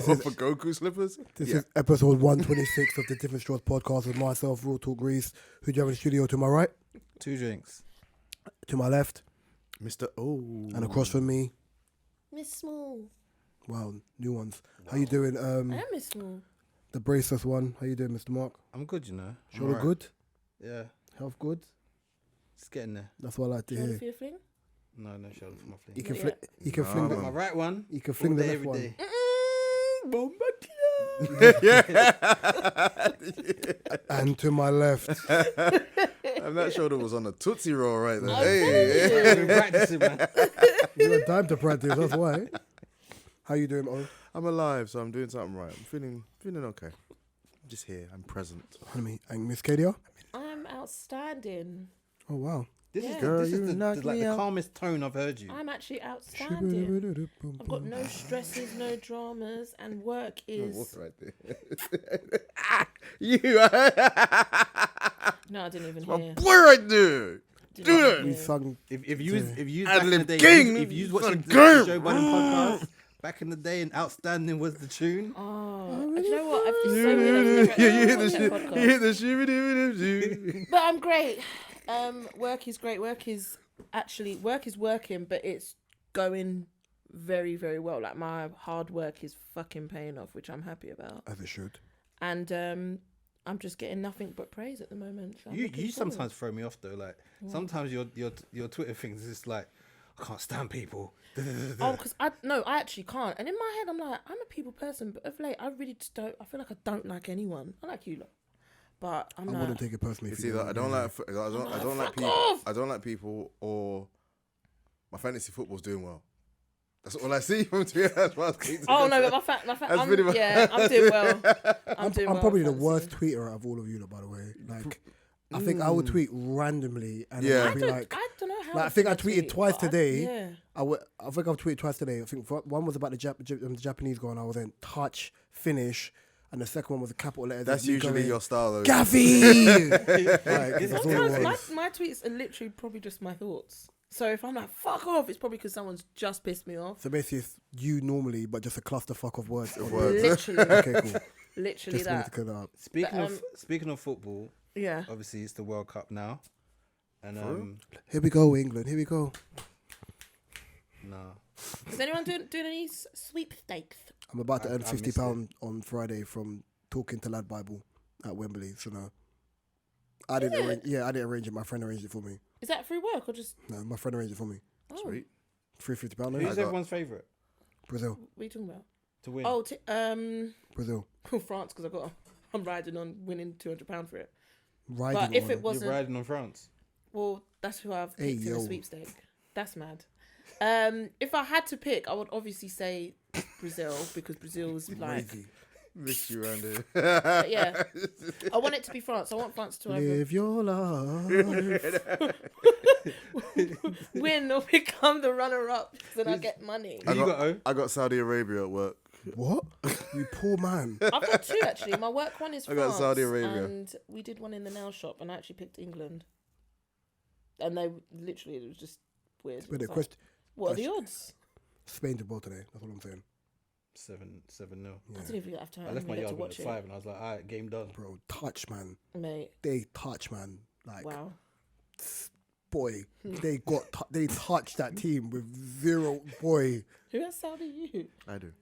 For Goku slippers? This is episode 126 of the Different Straws podcast with myself, Real Talk Grease. Who do you have in the studio? To my right? 2 drinks. To my left? Mr. O. And across from me? Miss Small. Wow, new ones. Wow. How you doing? I am Miss Small. The braceless one. How you doing, Mr. Mark? I'm good, you know. Shoulder right. Good? Yeah. Health good? It's getting there. That's what I like to Shoulder hear. for your fling? No shoulder for my fling. You can fling. You can fling my right one. You can fling the left one. Day. And to my left. And that shoulder was on a Tootsie Roll right there. Hey. I've been practicing, man. You had time to practice, that's why. How you doing, O? I'm alive, so I'm doing something right. I'm feeling okay. I'm just here. I'm present. Honey, and Miss Kadia? I'm outstanding. Oh, wow. This is Girl, the calmest tone I've heard you. I'm actually outstanding. I've got no stresses, no dramas, and work is... Right there. You. No, I didn't even My hear. boy right there. Do it. We sung. If you back in Ad-lib the day, king. if you was watching the King. Joe Budden podcast back in the day, and Outstanding was the tune. Oh, do you know what? I've been so weird. You hit the shoo. But I'm great. Work is great. Work is working, but it's going very, very well. Like my hard work is fucking paying off, which I'm happy about. As it should. And I'm just getting nothing but praise at the moment. So You sometimes throw me off though. Like sometimes your Twitter things is just like, I can't stand people. Oh, because I actually can't. And in my head, I'm like, I'm a people person, but of late, I really just don't. I feel like I don't like anyone. I like you lot, but I wouldn't take it personally. You see that I don't like people, or my fantasy football's doing well. That's all I see from Twitter. Oh no, but I'm doing well. I'm probably the worst tweeter out of all of you, by the way. Like, I think I would tweet randomly, and Yeah. I'd be like, I don't know how. like, I think I tweeted twice today. Yeah. I think I've tweeted twice today. I think one was about the Japanese guy, and I was in touch, finish, and the second one was a capital letter. That's usually your style, though. Gaffy! Like, that's all it Sometimes was. my tweets are literally probably just my thoughts. So if I'm like, fuck off, it's probably because someone's just pissed me off. So basically, it's you normally, but just a clusterfuck of words. Literally. Okay, cool. Literally Just wanted to clear that up. Speaking of football, yeah. obviously it's the World Cup now, and Here we go, England. Here we go. nah. Is anyone doing any sweepstakes? I'm about to earn £50 on Friday from talking to Lad Bible at Wembley. So no, I didn't arrange it. My friend arranged it for me. Is that through work or just? No, my friend arranged it for me. Oh. Sweet. £350. Who's everyone's favourite Brazil. What are you talking about? to win? Oh, Brazil. France, because I'm riding on winning £200 for it. Riding But if on it wasn't, You're riding on France. well, that's who I've picked in yo. the sweepstake. That's mad. If I had to pick, I would obviously say Brazil because Brazil's like. Crazy. Mix you around here. But yeah, I want it to be France. I want France to either Live your life. win or become the runner-up, so that I get money. I got Saudi Arabia at work. What? You poor man. I've got 2 actually. My work one is I France, got Saudi Arabia. and we did one in the nail shop, and I actually picked England. And they literally, it was just weird. But It the was like, question, what are the odds? Spain to ball today. That's what I'm saying. 7-0. Yeah. I didn't even have time. I left my to yard at watch 5, and I was like, all right, game done. Bro, touch, man. mate. They touch, man. Like, Wow. boy, they touched that team with 0, boy. Who has Saudi? You? I do.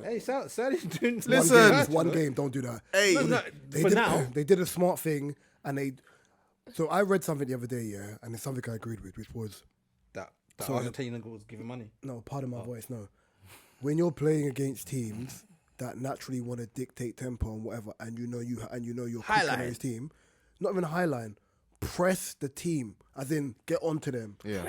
Hey, Sally's doing. Listen. One game, don't do that. Hey. They did a smart thing, and so I read something the other day, yeah, and it's something I agreed with, which was, that So- Argentina was giving money. no, pardon my voice, no. When you're playing against teams that naturally want to dictate tempo and whatever, and you know you're quick on his team, not even a high line, press the team, as in get onto them. Yeah.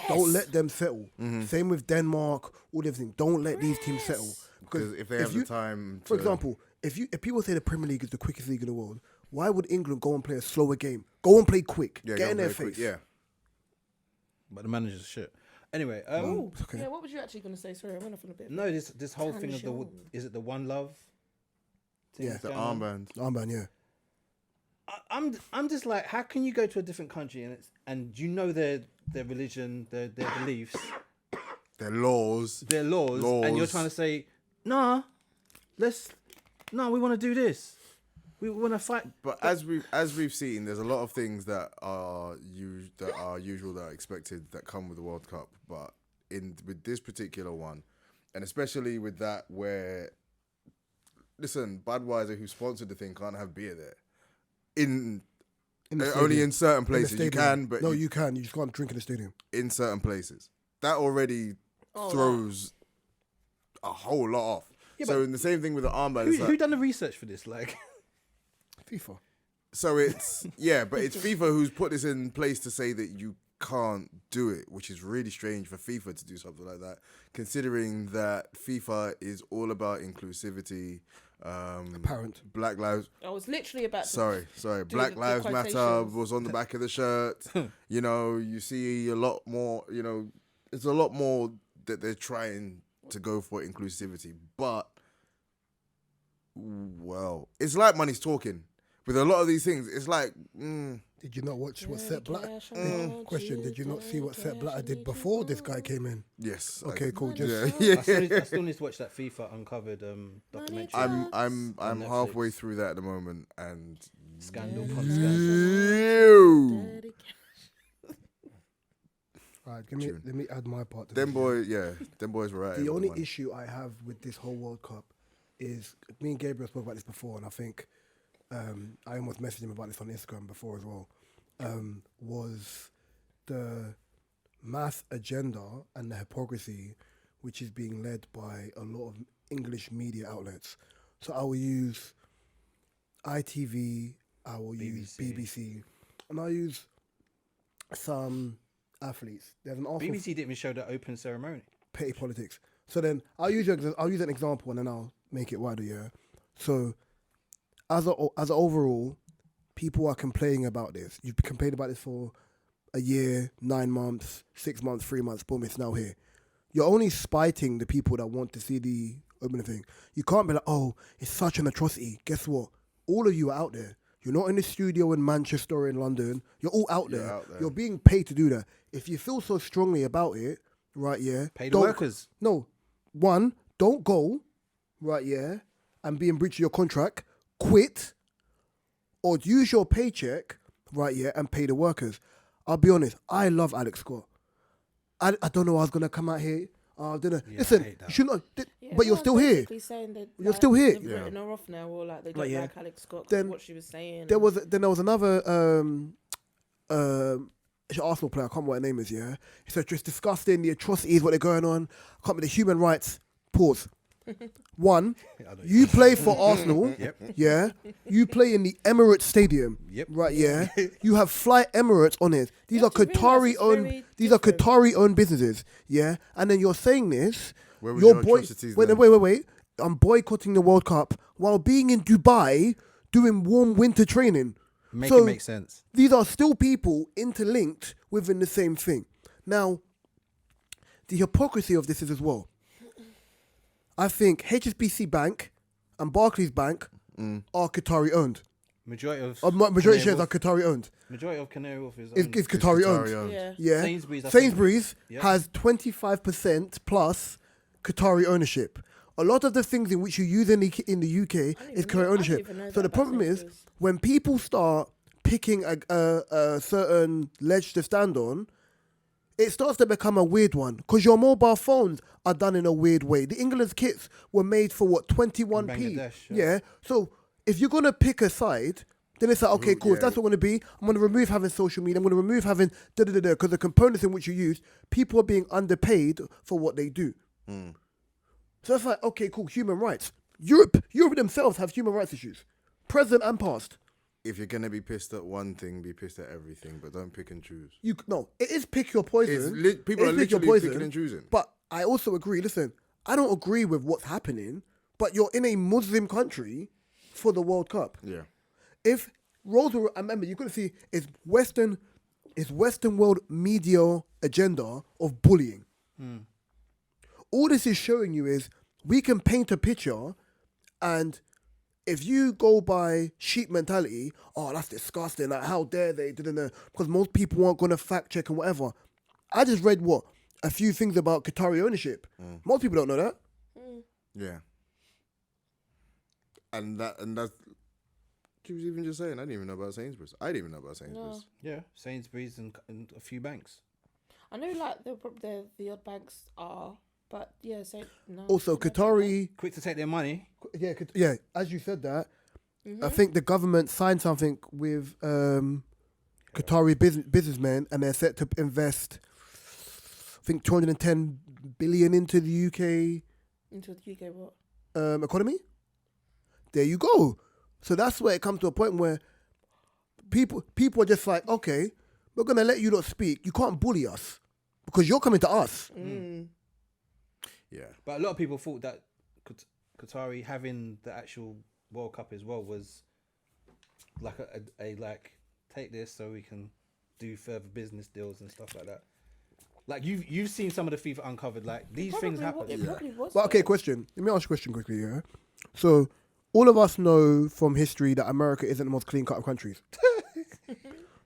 Don't let them settle. Same with Denmark, all everything. Don't let these teams settle. Because if they have the time to... For example, if people say the Premier League is the quickest league in the world, why would England go and play a slower game? Go and play quick. Yeah, get in their quick, face. yeah. But the manager's shit. Anyway, Okay. Yeah, what was you actually going to say? Sorry, I went off on a bit. no, this whole thing of Tangent. is it the One Love? thing Yeah. that's The going on? armband. Armband, yeah. I'm just like, how can you go to a different country and you know their religion, their beliefs, Their laws. their laws, and you're trying to say, nah, we want to do this. We want to fight. But as we've seen, there's a lot of things that are usual, that are expected, that come with the World Cup. But with this particular one, and especially with that, where listen, Budweiser, who sponsored the thing, can't have beer there. In the only in certain places you can, but you can. You just can't drink in the stadium. In certain places, that already throws a whole lot off. Yeah, so in the same thing with the armband, who done the research for this? Like FIFA. So it's but it's FIFA who's put this in place to say that you can't do it, which is really strange for FIFA to do something like that, considering that FIFA is all about inclusivity. Apparent. Black Lives. I was literally about to. Sorry. Black Lives Matter was on the back of the shirt. You see a lot more. It's a lot more that they're trying to go for inclusivity, but well, it's like money's talking. With a lot of these things, it's like. Did you not watch what Sepp Blatter? Question: did you not see what Sepp Blatter did before this guy came in? Yes. Okay, cool. I still need to watch that FIFA Uncovered documentary. I'm halfway through that at the moment, and scandal upon scandal. Right, let me add my part to them boys were right. The only issue I have with this whole World Cup is, me and Gabriel spoke about this before, and I think I almost messaged him about this on Instagram before as well, was the mass agenda and the hypocrisy which is being led by a lot of English media outlets. So I will use ITV, I will use BBC, and I'll use some athletes. There's an BBC didn't even show the open ceremony. Petty politics. So then I'll use an example and then I'll make it wider. Yeah. So as an overall, people are complaining about this. You've complained about this for a year, 9 months, 6 months, 3 months. Boom, it's now here. You're only spiting the people that want to see the opening thing. You can't be like, oh, it's such an atrocity. Guess what? All of you are out there. You're not in the studio in Manchester or in London. You're all out there. You're being paid to do that. If you feel so strongly about it, right, yeah. Pay the workers. No. One, don't go, right, yeah, and be in breach of your contract. Quit. Or use your paycheck, right, yeah, and pay the workers. I'll be honest. I love Alex Scott. I don't know I was going to come out here. Listen, you should not, but you're still here. You're still here. They've written her off now, or like they don't like Alex Scott. Then what she was saying. There was another it's an Arsenal player. I can't remember what her name is. Yeah, he said just disgusting. The atrocities, what they're going on. Can't be the human rights. Pause. One, you play for Arsenal. Yep. Yeah, you play in the Emirates Stadium. Yep. Right. Yeah, you have Fly Emirates on it. These are Qatari owned. These are Qatari owned businesses. Yeah, and then you're saying this. Where was your atrocities then? Wait. I'm boycotting the World Cup while being in Dubai doing warm winter training. Make it make sense. These are still people interlinked within the same thing. Now, the hypocrisy of this is as well. I think HSBC Bank and Barclays Bank are Qatari owned. Majority shares are Qatari owned. Majority of Canary Wharf is Qatari owned. Yeah. Sainsbury's has 25% plus Qatari ownership. A lot of the things in which you use in the UK is Qatari ownership. So the problem is when people start picking a certain ledge to stand on, it starts to become a weird one because your mobile phones are done in a weird way. The England's kits were made for what, 21p? Yeah. So if you're gonna pick a side, then it's like, okay, cool. If that's what I'm gonna be, I'm gonna remove having social media. I'm gonna remove having because the components in which you use, people are being underpaid for what they do. So it's like, okay, cool. Human rights. Europe themselves have human rights issues, present and past. If you're gonna be pissed at one thing, be pissed at everything, but don't pick and choose. It is pick your poison. People are literally picking and choosing. But I also agree. Listen, I don't agree with what's happening. But you're in a Muslim country for the World Cup. Yeah. If roles were, I remember, you could see it's Western world media agenda of bullying. All this is showing you is we can paint a picture, and if you go by sheep mentality, oh, that's disgusting, like, how dare they, because most people aren't going to fact check and whatever. I just read a few things about Qatari ownership. Most people don't know that. Yeah. and that's. She was even just saying, I didn't even know about Sainsbury's. I didn't even know about Sainsbury's. Yeah, Sainsbury's and a few banks. I know, like the odd banks are, but yeah. So no. Also, Qatari. Quick to take their money. Yeah. As you said that, I think the government signed something with Qatari businessmen, and they're set to invest, I think, 210 billion into the UK. Into the UK what? Economy. There you go. So that's where it comes to a point where people are just like, okay, we're gonna let you not speak. You can't bully us because you're coming to us. Yeah. But a lot of people thought that Qatari having the actual World Cup as well was like a like, take this so we can do further business deals and stuff like that. Like you've seen some of the FIFA uncovered, like these things happen. It probably was. But okay, question. Let me ask you a question quickly, yeah? So all of us know from history that America isn't the most clean cut of countries.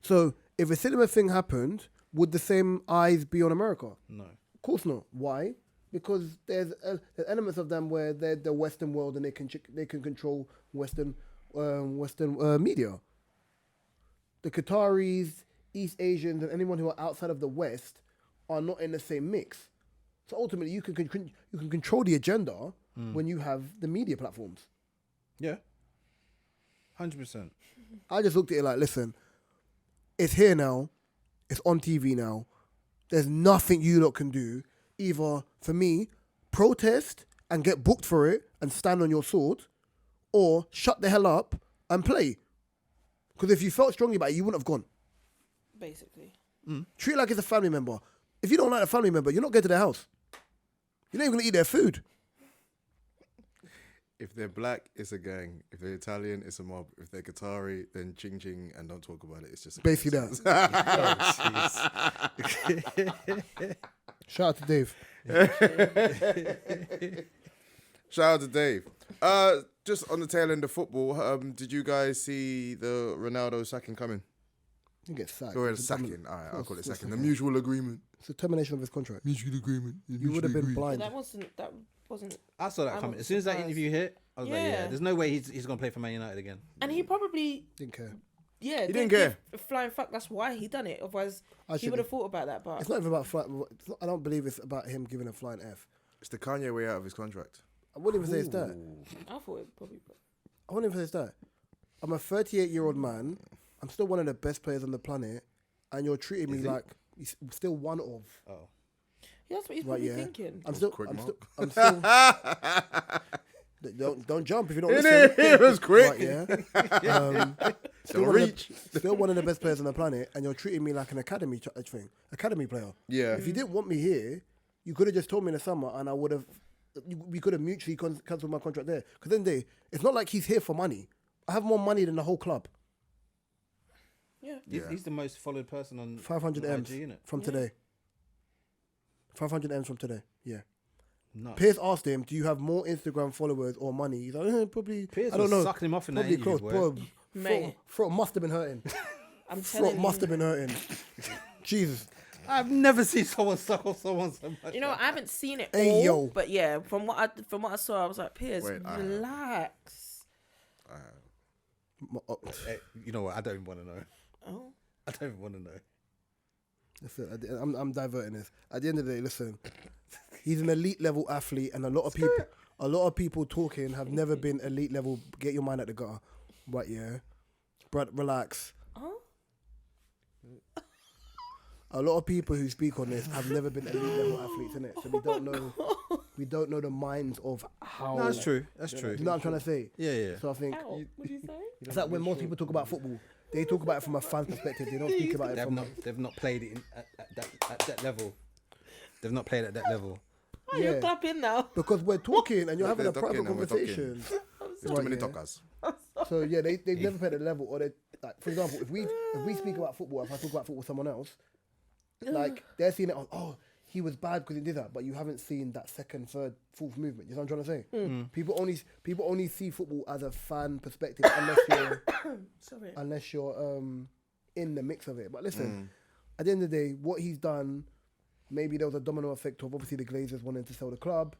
So if a similar thing happened, would the same eyes be on America? No. Of course not. Why? Because there's elements of them where they're the Western world and they can control Western media. The Qataris, East Asians, and anyone who are outside of the West are not in the same mix. So ultimately, you can control the agenda when you have the media platforms. Yeah. 100%. I just looked at it like, listen, it's here now, it's on TV now. There's nothing you lot can do. Either, for me, protest and get booked for it and stand on your sword, or shut the hell up and play. Because if you felt strongly about it, you wouldn't have gone. Basically. Treat it like it's a family member. If you don't like a family member, you're not going to their house. You're not even going to eat their food. If they're black, it's a gang. If they're Italian, it's a mob. If they're Qatari, then ching ching and don't talk about it. It's just a Basically that. Shout out to Dave. Shout out to Dave. Just on the tail end of football, did you guys see the Ronaldo sacking coming? He gets sacked. Or It's a sacking. All right, I'll call it what's sacking. the The mutual agreement. It's a termination of his contract. Mutual agreement. You would have been But blind. that wasn't. I saw that I coming. wasn't As soon as that surprised. interview hit, I was like, yeah, Yeah. there's no way he's going to play for Man United again. And he probably, Didn't care. yeah, He didn't care. give a flying fuck. That's why he done it. Otherwise, he Actually, would have thought about that. But It's not even about flight. I don't believe it's about him giving a flying F. It's the Kanye way out of his contract. I wouldn't even say it's that. I thought it probably. I wouldn't even say it's that. I'm a 38-year-old man. I'm still one of the best players on the planet, and you're treating me Is he? like he's still one of. Oh. Yeah, that's what he's Right, probably yeah. thinking. I'm still. Don't jump if you don't listen. It was quick. Right, yeah. Still Don't one of reach. still one of the best players on the planet, and you're treating me like an academy player. Yeah. If you didn't want me here, you could have just told me in the summer, and I would have. We could have mutually cancelled my contract there. Because then it's not like he's here for money. I have more money than the whole club. Yeah. He's the most followed person on 500 on M's IG, innit? from today. 500 M's from today. Yeah. Nuts. Pierce asked him, "Do you have more Instagram followers or money?" He's like, "Probably." Pierce I don't was know. sucking him off in that Probably interview, close. boy. Bro, Mate. throat must have been hurting. I'm Throat telling must you. have been hurting. Jesus. I've never seen someone suck off someone so much. You know, I haven't seen it Hey, all, yo. but yeah, from what I saw, I was like, Piers, Wait, I have. relax. You know what? I don't even want to know. Oh, I don't even want to know. Listen, I'm diverting this. At the end of the day, listen, he's an elite level athlete, and a lot of people talking have never been elite level. Get your mind at the gutter, right? Yeah, but relax. A lot of people who speak on this have never been elite level athletes, innit? So we don't know the minds of how. No, that's true. That's true. You know what I'm trying to say? Yeah, yeah. So I think ow, what did you say? it's like when most people talk about football, they talk about it from a fan perspective. They don't speak about it from. They've not played it at that level. They've not played at that level. Oh, you're Yeah. clapping now. Because we're talking and you're having a They're private talking and we're talking. conversation. There's too many talkers. So yeah, they've never played at the level, or they, like, for example, if we speak about football, if I talk about football with someone else, like they're seeing it on, oh, he was bad because he did that, but you haven't seen that second, third, fourth movement. You know what I'm trying to say? People only see football as a fan perspective unless you're in the mix of it. But listen, at the end of the day, what he's done, maybe there was a domino effect of obviously the Glazers wanting to sell the club.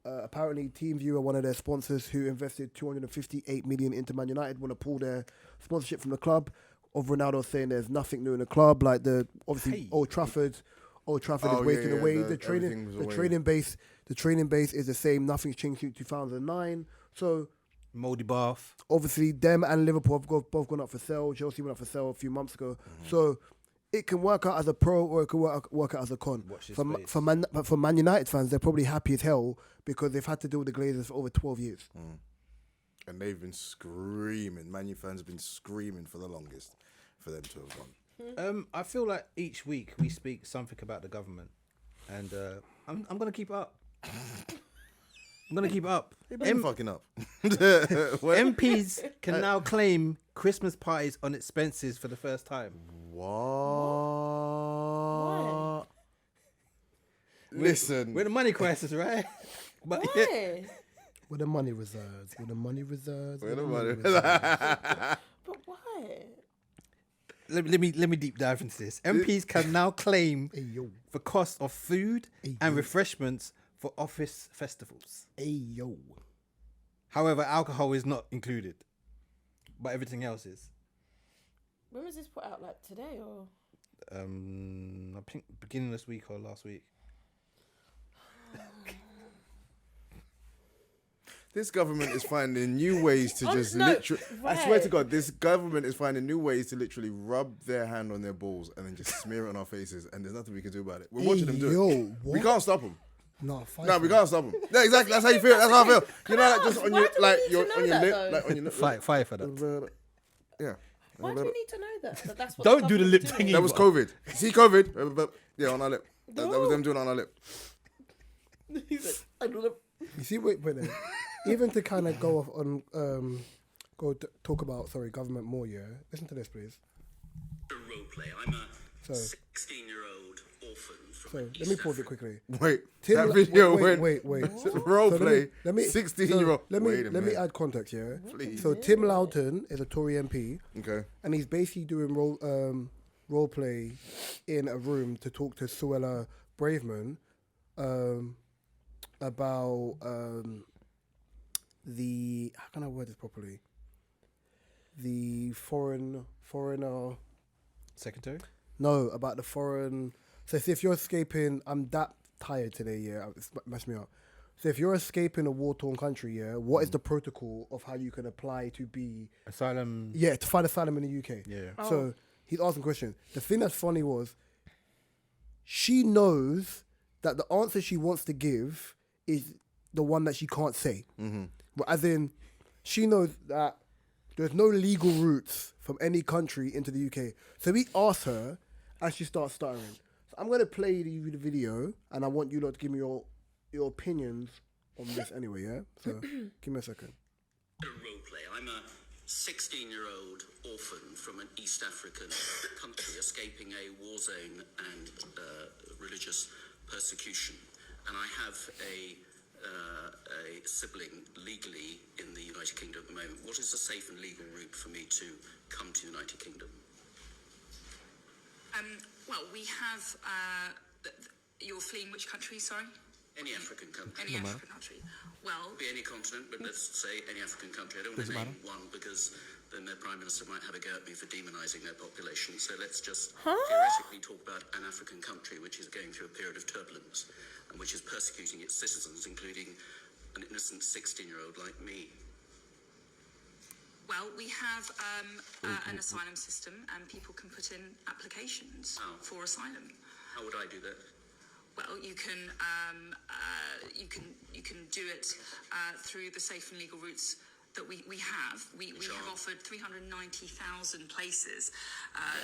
apparently TeamViewer, one of their sponsors who invested 258 million into Man United, want to pull their sponsorship from the club. Of Ronaldo saying there's nothing new in the club, like Old Trafford is wasting away. The training base is the same. Nothing's changed since 2009. So Moldy Bath. obviously them and Liverpool have both gone up for sale. Chelsea went up for sale a few months ago. So it can work out as a pro or it can work out as a con. For Man United fans, they're probably happy as hell because they've had to deal with the Glazers for over 12 years. And they've been screaming. Man U fans have been screaming for the longest for them to have gone. I feel like each week we speak something about the government, and I'm gonna keep it up. I'm gonna keep it up. Fucking up. MPs can now claim Christmas parties on expenses for the first time. What? Listen. We're in a money crisis, right? But Why? Where the money reserves. Where the money reserves. Where the money But why? let me deep dive into this. MPs can now claim the cost of food and refreshments for office festivals. However, alcohol is not included, but everything else is. When was this put out? Like today or? I think beginning of this week or last week. This government is finding new ways to just literally... I swear to God, this government is finding new ways to literally rub their hand on their balls and then just smear it on our faces, and there's nothing we can do about it. We're watching them do it. What? We can't stop them. No, we can't stop them. Yeah, exactly. That's how you feel. That's how I feel. You know, like just on your lip, Fire for that. Yeah. Why do we need to know that? That's what Don't do the lip doing? thingy. That was COVID. See COVID? But yeah, on our lip. That was them doing it on our lip. He's like, I don't know. You see, wait then. Even to kind of go off on, talk about, government more, yeah? Listen to this, please. Role play. I'm a 16-year-old orphan from let me pause it quickly. Wait, Tim, that video wait. Role play. Let me 16-year-old. Let me add context, yeah? Please. So Tim Loughton is a Tory MP. Okay. And he's basically doing role play in a room to talk to Suella Braverman about the, how can I word this properly? The foreigner Secretary? No, about the foreign. So if you're escaping, I'm that tired today, yeah, it's messed me up. So if you're escaping a war-torn country, yeah, what is the protocol of how you can apply to be asylum? Yeah, to find asylum in the UK. Yeah. So he's asking questions. The thing that's funny was she knows that the answer she wants to give is the one that she can't say. But as in, she knows that there's no legal routes from any country into the UK. So we asked her, and she starts stuttering. So I'm going to play you the video, and I want you lot to give me your opinions on this anyway, yeah? So give me a second. Role play. I'm a 16-year-old orphan from an East African country escaping a war zone and religious persecution. And I have a sibling legally in the United Kingdom at the moment. What is the safe and legal route for me to come to the United Kingdom? Well, we have... you're fleeing which country, sorry? Any African country. Any African country. Well... Be any continent, but let's say any African country. I don't want to name one because then their Prime Minister might have a go at me for demonising their population. So let's just theoretically talk about an African country which is going through a period of turbulence and which is persecuting its citizens, including an innocent 16-year-old like me. Well, we have an asylum system, and people can put in applications for asylum. How would I do that? Well, you can do it through the safe and legal routes that we have. We have offered 390,000 places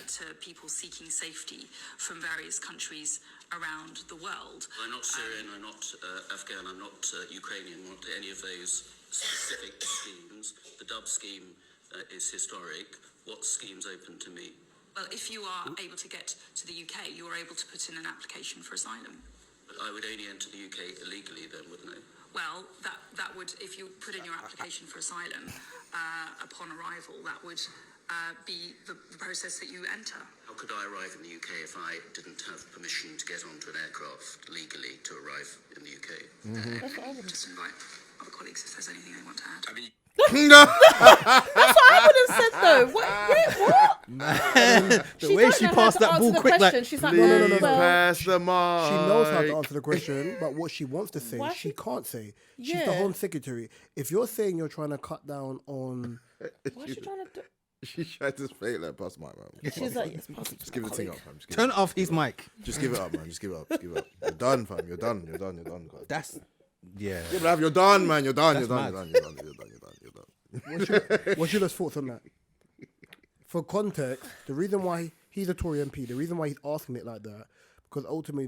to people seeking safety from various countries around the world. Well, I'm not Syrian, I'm not Afghan, I'm not Ukrainian, not any of those specific schemes. The Dub scheme is historic. What scheme's open to me? Well, if you are able to get to the UK, you are able to put in an application for asylum. But I would only enter the UK illegally then, wouldn't I? Well, that would, if you put in your application for asylum upon arrival, that would be the process that you enter. How could I arrive in the UK if I didn't have permission to get onto an aircraft legally to arrive in the UK? That's what I would Just invite other colleagues if there's anything they want to add. That's what I would have said though. What? The way she passed that ball quick, like, she's like, Please well, pass the mic. She knows how to answer the question, but what she wants to say, Why she she- can't say. She's Yeah. the Home Secretary. If you're saying you're trying to cut down on... what's she trying to do? She tried to fake like pass the mic, man. She's like, yes, pass it Just to give my the thing colleague. up, man. Just give turn it off his mic. Just give it up, man. Just give it up. Just give it up. You're done, fam. You're done. You're done. You're done. Guys. That's yeah. Yeah, bruv, you're done, man. You're done. You're That's done. mad. You're done. You're done. You're done. You're done. You're done. What's your thoughts on that? For context, the reason why he's a Tory MP, the reason why he's asking it like that, because ultimately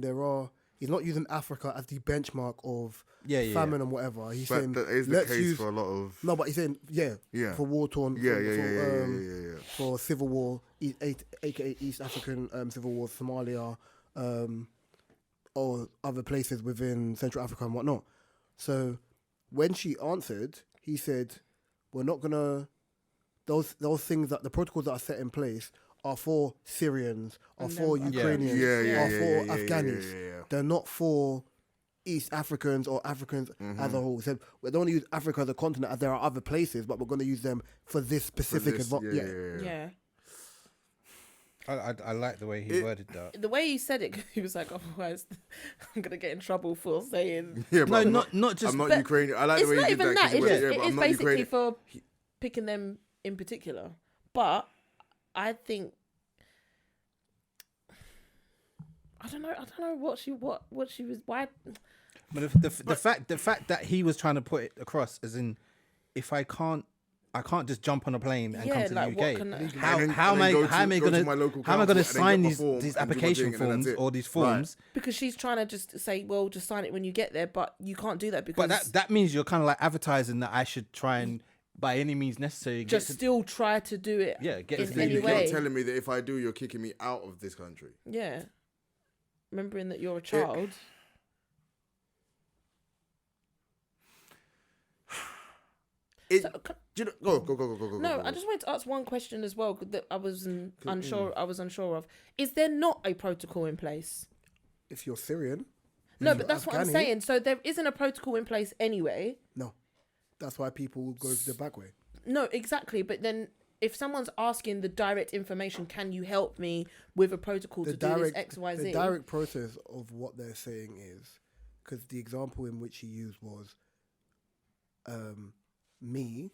he's not using Africa as the benchmark of famine and whatever. He's saying, But that is the let's case use... for a lot of. No, but he's saying, Yeah. for war-torn... Yeah. for civil war, aka East African civil war, Somalia, or other places within Central Africa and whatnot. So when she answered, he said, "We're not gonna those things that the protocols that are set in place are for Syrians, are for Ukrainians, are for Afghanis. Yeah. They're not for East Africans or Africans as a whole." He said, "We don't want to use Africa as a continent as there are other places, but we're going to use them for this specific Yeah. I like the way he worded that. The way he said it, he was like, otherwise I'm going to get in trouble for saying... Yeah, No, but not just. I'm not but- Ukrainian. I like It's the way not you did even that. that. 'cause you It's, went, just, yeah, but it's I'm not basically Ukrainian. for picking them in particular. But I think... I don't know what she was... Why... But the fact that he was trying to put it across as in, if I can't just jump on a plane and come to like, the what UK. can- How am I to my local how am I gonna council and then sign get my form these and do my application thing and then forms that's it. or these forms? Because she's trying to just say, well, just sign it when you get there, but you can't do that because... But that means you're kind of like advertising that I should try and by any means necessary get just to, still try to do it get in to any You're way. telling me that if I do, you're kicking me out of this country. Yeah. Remembering that you're a child. So, Do you know, go. no, go. I just wanted to ask one question as well that I was unsure of. Is there not a protocol in place? If you're Syrian, No, but that's what I'm Afghani. saying. So there isn't a protocol in place anyway. no. That's why people go the back way. No, exactly. But then if someone's asking the direct information, can you help me with a protocol to do this X, Y, Z? The direct process of what they're saying is, because the example in which he used was, me,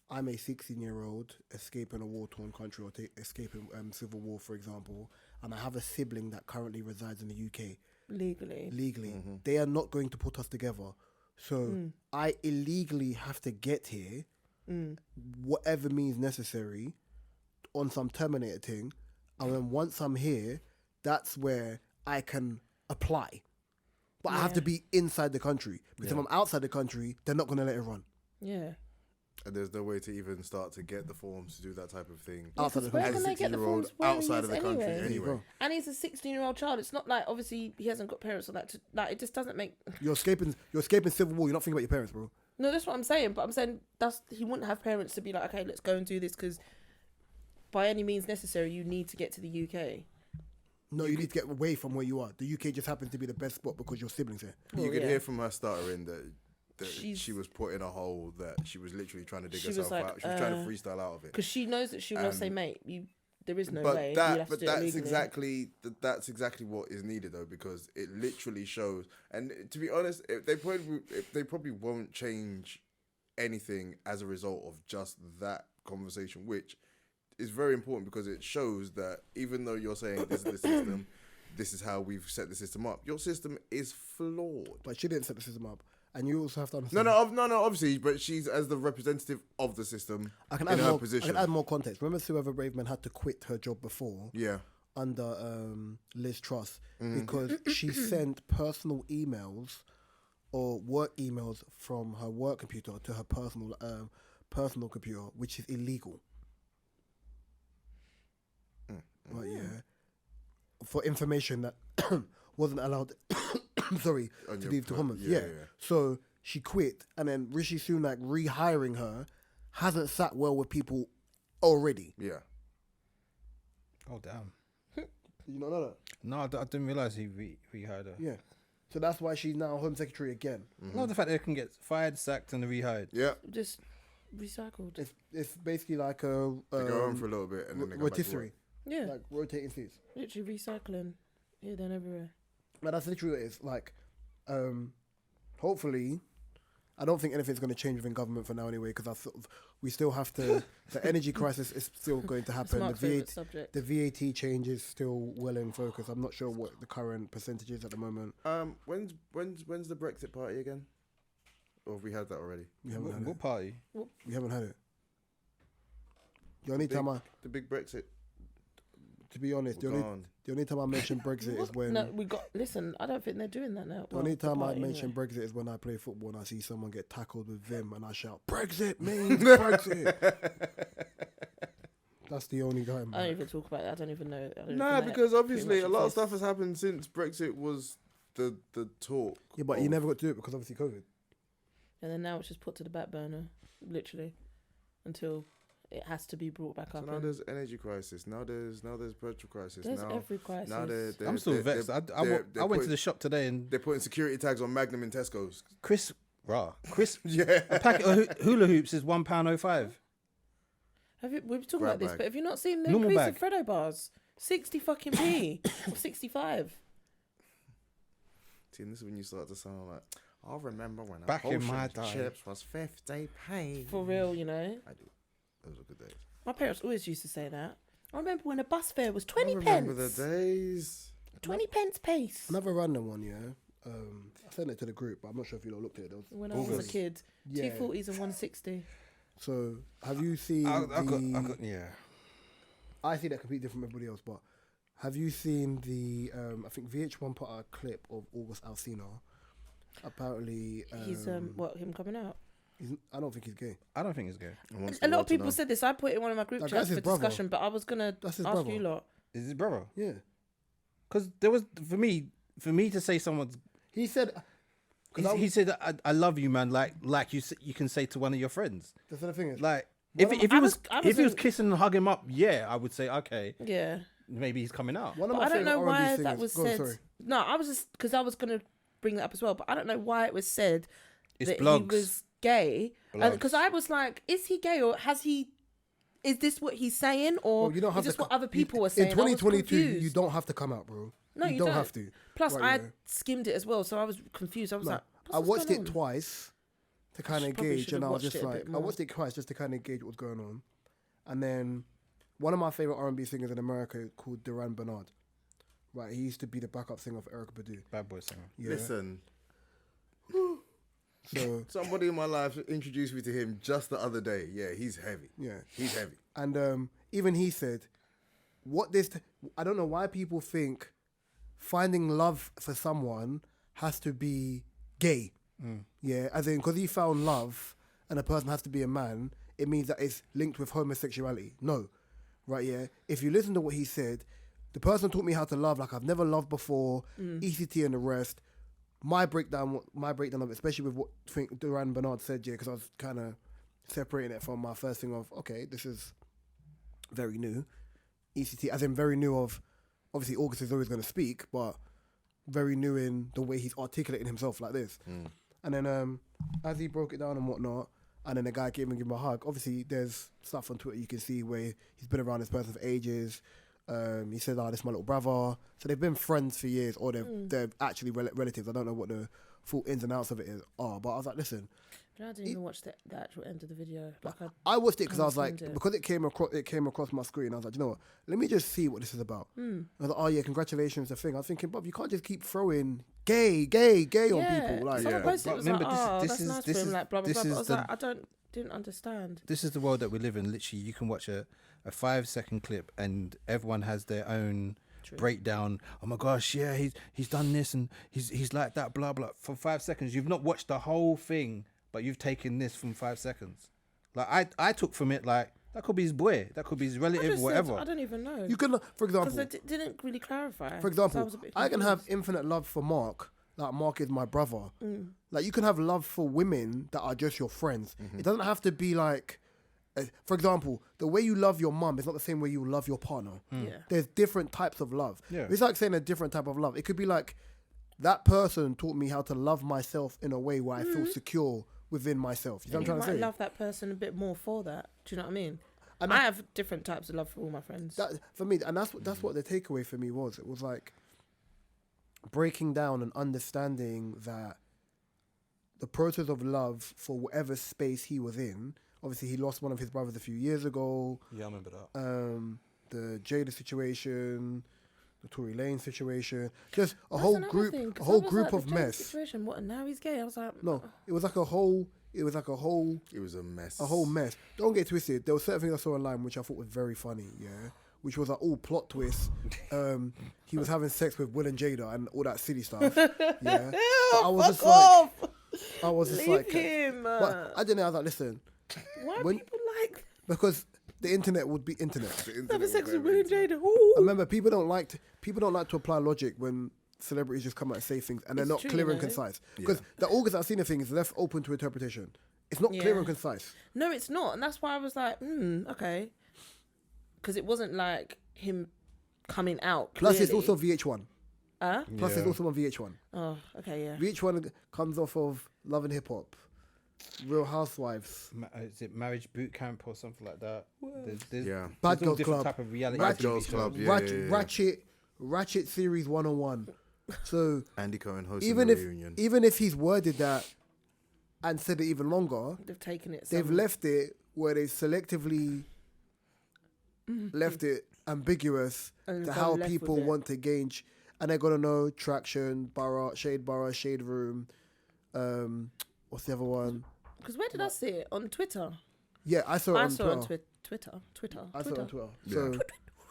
I'm a 16-year-old escaping a war-torn country or escaping civil war, for example, and I have a sibling that currently resides in the UK. Legally. They are not going to put us together. So I illegally have to get here, whatever means necessary, on some Terminator thing. And then once I'm here, that's where I can apply. But I have to be inside the country. Because if I'm outside the country, they're not going to let it run. Yeah. And there's no way to even start to get the forms to do that type of thing. Outside the Where country. can they get the forms where he outside is of the country anyway? anyway. And he's a 16-year-old child. It's not like, obviously, he hasn't got parents or that. It just doesn't make... You're escaping civil war. You're not thinking about your parents, bro. No, that's what I'm saying. But I'm saying he wouldn't have parents to be like, okay, let's go and do this because by any means necessary, you need to get to the UK. No, you need to get away from where you are. The UK just happens to be the best spot because your siblings here. You could yeah. hear from her stuttering that She's- she was put in a hole that she was literally trying to dig She was herself like, out. She was trying to freestyle out of it. Because she knows that she will say, mate, there is no But way. You have to do it that's legally. exactly what is needed though, because it literally shows. And to be honest, they probably won't change anything as a result of just that conversation, which is very important because it shows that even though you're saying this is the system, this is how we've set the system up, your system is flawed. But she didn't set the system up. And you also have to understand... No, obviously, but she's as the representative of the system I can in add her more, position. I can add more context. Remember Sue Ever Braveman had to quit her job before Yeah. under Liz Truss because she sent personal emails or work emails from her work computer to her personal computer, which is illegal. Right, yeah. For information that wasn't allowed... sorry, to leave to comments. Yeah. So she quit, and then Rishi Sunak rehiring her hasn't sat well with people already. Yeah. Oh damn. Did you not know that? No, I didn't realize he rehired her. Yeah. So that's why she's now Home Secretary again. Not the fact that they can get fired, sacked, and rehired. Yeah. Just recycled. It's basically like a They go home for a little bit and then they come back to work. rotisserie, Yeah, like rotating seats. literally recycling here, then everywhere. But that's literally what it is. Like, hopefully, I don't think anything's going to change within government for now anyway, because we still have to. The energy crisis is still going to happen. Mark's favourite subject. The VAT change is still well in focus. I'm not sure what the current percentage is at the moment. When's the Brexit party again? Or have we had that already? We haven't had What it. party? We haven't had it. The only time The big Brexit. to be honest, the only time I mention Brexit is when. No, listen, I don't think they're doing that now. The only time I mention Brexit is when I play football and I see someone get tackled with vim and I shout, "Brexit means Brexit." That's the only time. I don't even talk about that. I don't even know. Nah, because obviously a lot of stuff has happened since Brexit was the talk. Yeah, but you never got to do it because obviously COVID. And then now it's just put to the back burner, literally, until it has to be brought back So up. now there's energy crisis. Now there's petrol crisis. There's now every crisis. Now I'm still vexed. I went to the shop today and they're putting security tags on Magnum in Tesco's. Chris, Yeah. a packet of hula hoops is £1.05. We've talked Grab about this, bag. but have you not seen the Normal increase in bag. Freddo bars? 60 fucking p, or 65. See, and this is when you start to sound like, I remember when a Back in portion my of day. chips was 50p. For real, you know. I do. Those were good days. My parents always used to say that. I remember when a bus fare was I 20 remember pence. the days. 20 pence pace. Another random one, yeah. I sent it to the group, but I'm not sure if you lot looked at it. When I was a kid, Yeah. 240s and 160. So, have you seen I see that completely different from everybody else, but have you seen the, I think VH1 put out a clip of August Alsina. Apparently... He's, what, him coming out? I don't think he's gay. I don't think it's gay. A lot of people said this. I put it in one of my group Like, chats that's his for brother. discussion, but I was going to That's ask his brother. you lot. Is his brother? Yeah. Because there was, for me to say someone's... He said... He said, I love you, man, like you can say to one of your friends. That's the thing is... Like, One if of he I was was if he was in- kissing and hugging him up, yeah, I would say, okay, Yeah. maybe he's coming out. One of But my I don't know favourite R&B why singers... that was Go on, said. sorry. No, I was just... Because I was going to bring that up as well, but I don't know why it was said It's that blogs. he was gay. Blogs. Because I was like, is he gay or has he... Is this what he's saying, or Well, you don't have is this to what other people were saying? In 2022, I was you confused. don't have to come out, bro. No, you don't don't. have to. Plus, Right, I yeah. skimmed it as well, so I was confused. I was No, like, I what's watched going it on? twice to kind of probably gauge, should and have I was watched just it a like, bit I more. watched it twice just to kind of gauge what was going on. And then one of my favorite R&B singers in America called Duran Bernard. Right, he used to be the backup singer for Erykah Badu. Bad boy singer. Yeah. Listen, So somebody in my life introduced me to him just the other day. Yeah, he's heavy. yeah, He's heavy. and even he said, I don't know why people think finding love for someone has to be gay. Yeah, as in, because he found love and a person has to be a man, it means that it's linked with homosexuality. No. Right, yeah. If you listen to what he said, the person taught me how to love like I've never loved before, ECT and the rest. My breakdown of it, especially with what I think Duran Bernard said, yeah, because I was kind of separating it from my first thing of, okay, this is very new. ECT, as in very new of, obviously August is always going to speak, but very new in the way he's articulating himself like this. And then as he broke it down and whatnot, and then the guy came and gave him a hug, obviously there's stuff on Twitter you can see where he's been around this person for ages. He said, this is my little brother. So they've been friends for years, or they're actually relatives. I don't know what the full ins and outs of it are, but I was like, listen. I didn't even watch the actual end of the video. Like I watched it because I was like, skimmed it. because it came across my screen, I was like, you know what, let me just see what this is about. I was like, oh yeah, congratulations, the thing. I was thinking, Bob, you can't just keep throwing gay on people. Like, someone posted it was remember, like, this that's is- nice this for him, is- like blah blah this blah. But is I was the- like, didn't understand. This is the world that we live in. Literally, you can watch a 5-second clip and everyone has their own breakdown. Oh my gosh, yeah, he's done this and he's like that, blah blah. For 5 seconds, you've not watched the whole thing, but you've taken this from 5 seconds. Like I took from it like that could be his boy, that could be his I relative, just whatever. said, I don't even know. you can, for Because example, they didn't really clarify. For So I example, was a bit I can have confused. infinite love for Mark. Like, Mark is my brother. Like, you can have love for women that are just your friends. It doesn't have to be like For example, the way you love your mum is not the same way you love your partner. Yeah. There's different types of love. Yeah. It's like saying a different type of love. It could be like, that person taught me how to love myself in a way where I feel secure within myself. You know what I'm You trying to might say? love that person a bit more for that. Do you know what I mean? And I have different types of love for all my friends. That, for me, and that's what the takeaway for me was. It was like breaking down and understanding that the process of love for whatever space he was in. Obviously, he lost one of his brothers a few years ago. Yeah, I remember that. The Jada situation, the Tory Lane situation, just a That's whole another group, thing, 'cause a I whole was group like, of the Jada mess. Situation. What? And now he's gay. I was like, No, it was like a whole. It was like a whole It was a mess. Don't get twisted. There were certain things I saw online which I thought was very funny. Yeah, which was like all plot twist. He was having sex with Will and Jada and all that silly stuff. Yeah, but I was just off. like, I was just Leave like, him. but I didn't know. I was like, listen, Why when- people like because the internet would be internet. having sex with Will and Jada? I remember people don't like to apply logic when celebrities just come out and say things and they're It's not true, clear you and know. concise. Because the August Alsina thing is left open to interpretation. It's not clear Yeah. and concise. No, it's not, and that's why I was like, okay, because it wasn't like him coming out. Plus, it's clearly. also VH1. Plus, Yeah. it's also on VH1. Oh, okay, yeah. VH1 comes off of Love and Hip Hop, Real Housewives, Is it Marriage Boot Camp or something like that? There's Yeah. Bad there's all Girls different Club, type of reality Bad TV Girls shows. Club, yeah. Ratchet Series 101. So Andy Cohen hosting even the if reunion. he's worded that and said it even longer, They've taken it. they've some- left it where they selectively left it ambiguous And to gone how left people with it. want to gauge, and they're gonna know Traction, Borough, Shade Room. What's the other one? Because where did I see it? On Twitter. Yeah, I saw it I on saw Twitter. it on Twitter. I saw it on Twitter. Yeah. So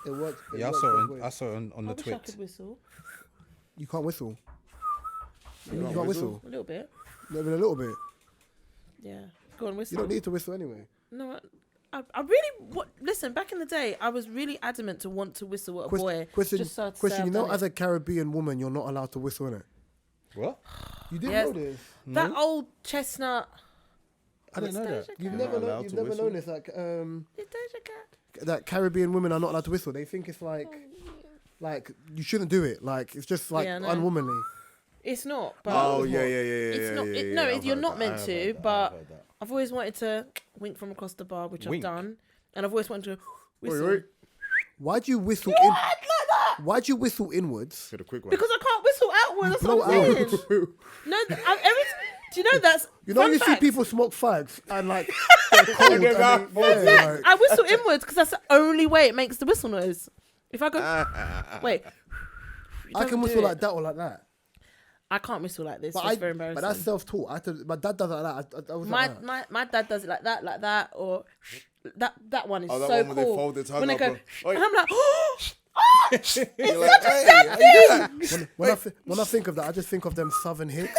it works. Yeah, I works saw both it. ways. I saw it on I the wish I Twit. could whistle You can't whistle. You can't can't whistle? whistle. a little bit. Not even a little bit. Yeah, go on, You whistle. don't need to whistle anyway. No, I really listen. Back in the day, I was really adamant to want to whistle at a boy. Question. just so I'd say Question. I've You know, done as it. a Caribbean woman, you're not allowed to whistle in it. What? You didn't Yes. know this. That old chestnut. I didn't know that. Doja You've Cat. never allowed known. You've to never whistle? known this. Like It's Doja Cat. that Caribbean women are not allowed to whistle. They think it's like you shouldn't do it. Like it's just like Yeah, I know. unwomanly. It's not. But Oh yeah. It's not. No, I've you're heard not that. meant I have to. heard that. But I've heard that. I've always wanted to wink from across the bar, which Wink? I've done, and I've always wanted to whistle. Wait. Why'd you whistle You in? act like that Why'd you whistle inwards? Get a quick one. because I can't whistle outwards. That's blow what I'm out. saying. No, do you know that's You know, fun you fact. see people smoke fags and like they're cold. and their mouth they- yeah, falls like- I whistle inwards because that's the only way it makes the whistle noise. If I go, wait, it I doesn't can do whistle it. like that or like that. I can't whistle like this. But It's very embarrassing. but that's self-taught. My dad does it like that. I was like that. my dad does it like that, or that one is Oh, that so one where they cool. fold the tongue when they up go, and- Oi. and I'm like, You're like, hey, how you doing? When I think of that, I just think of them southern hits,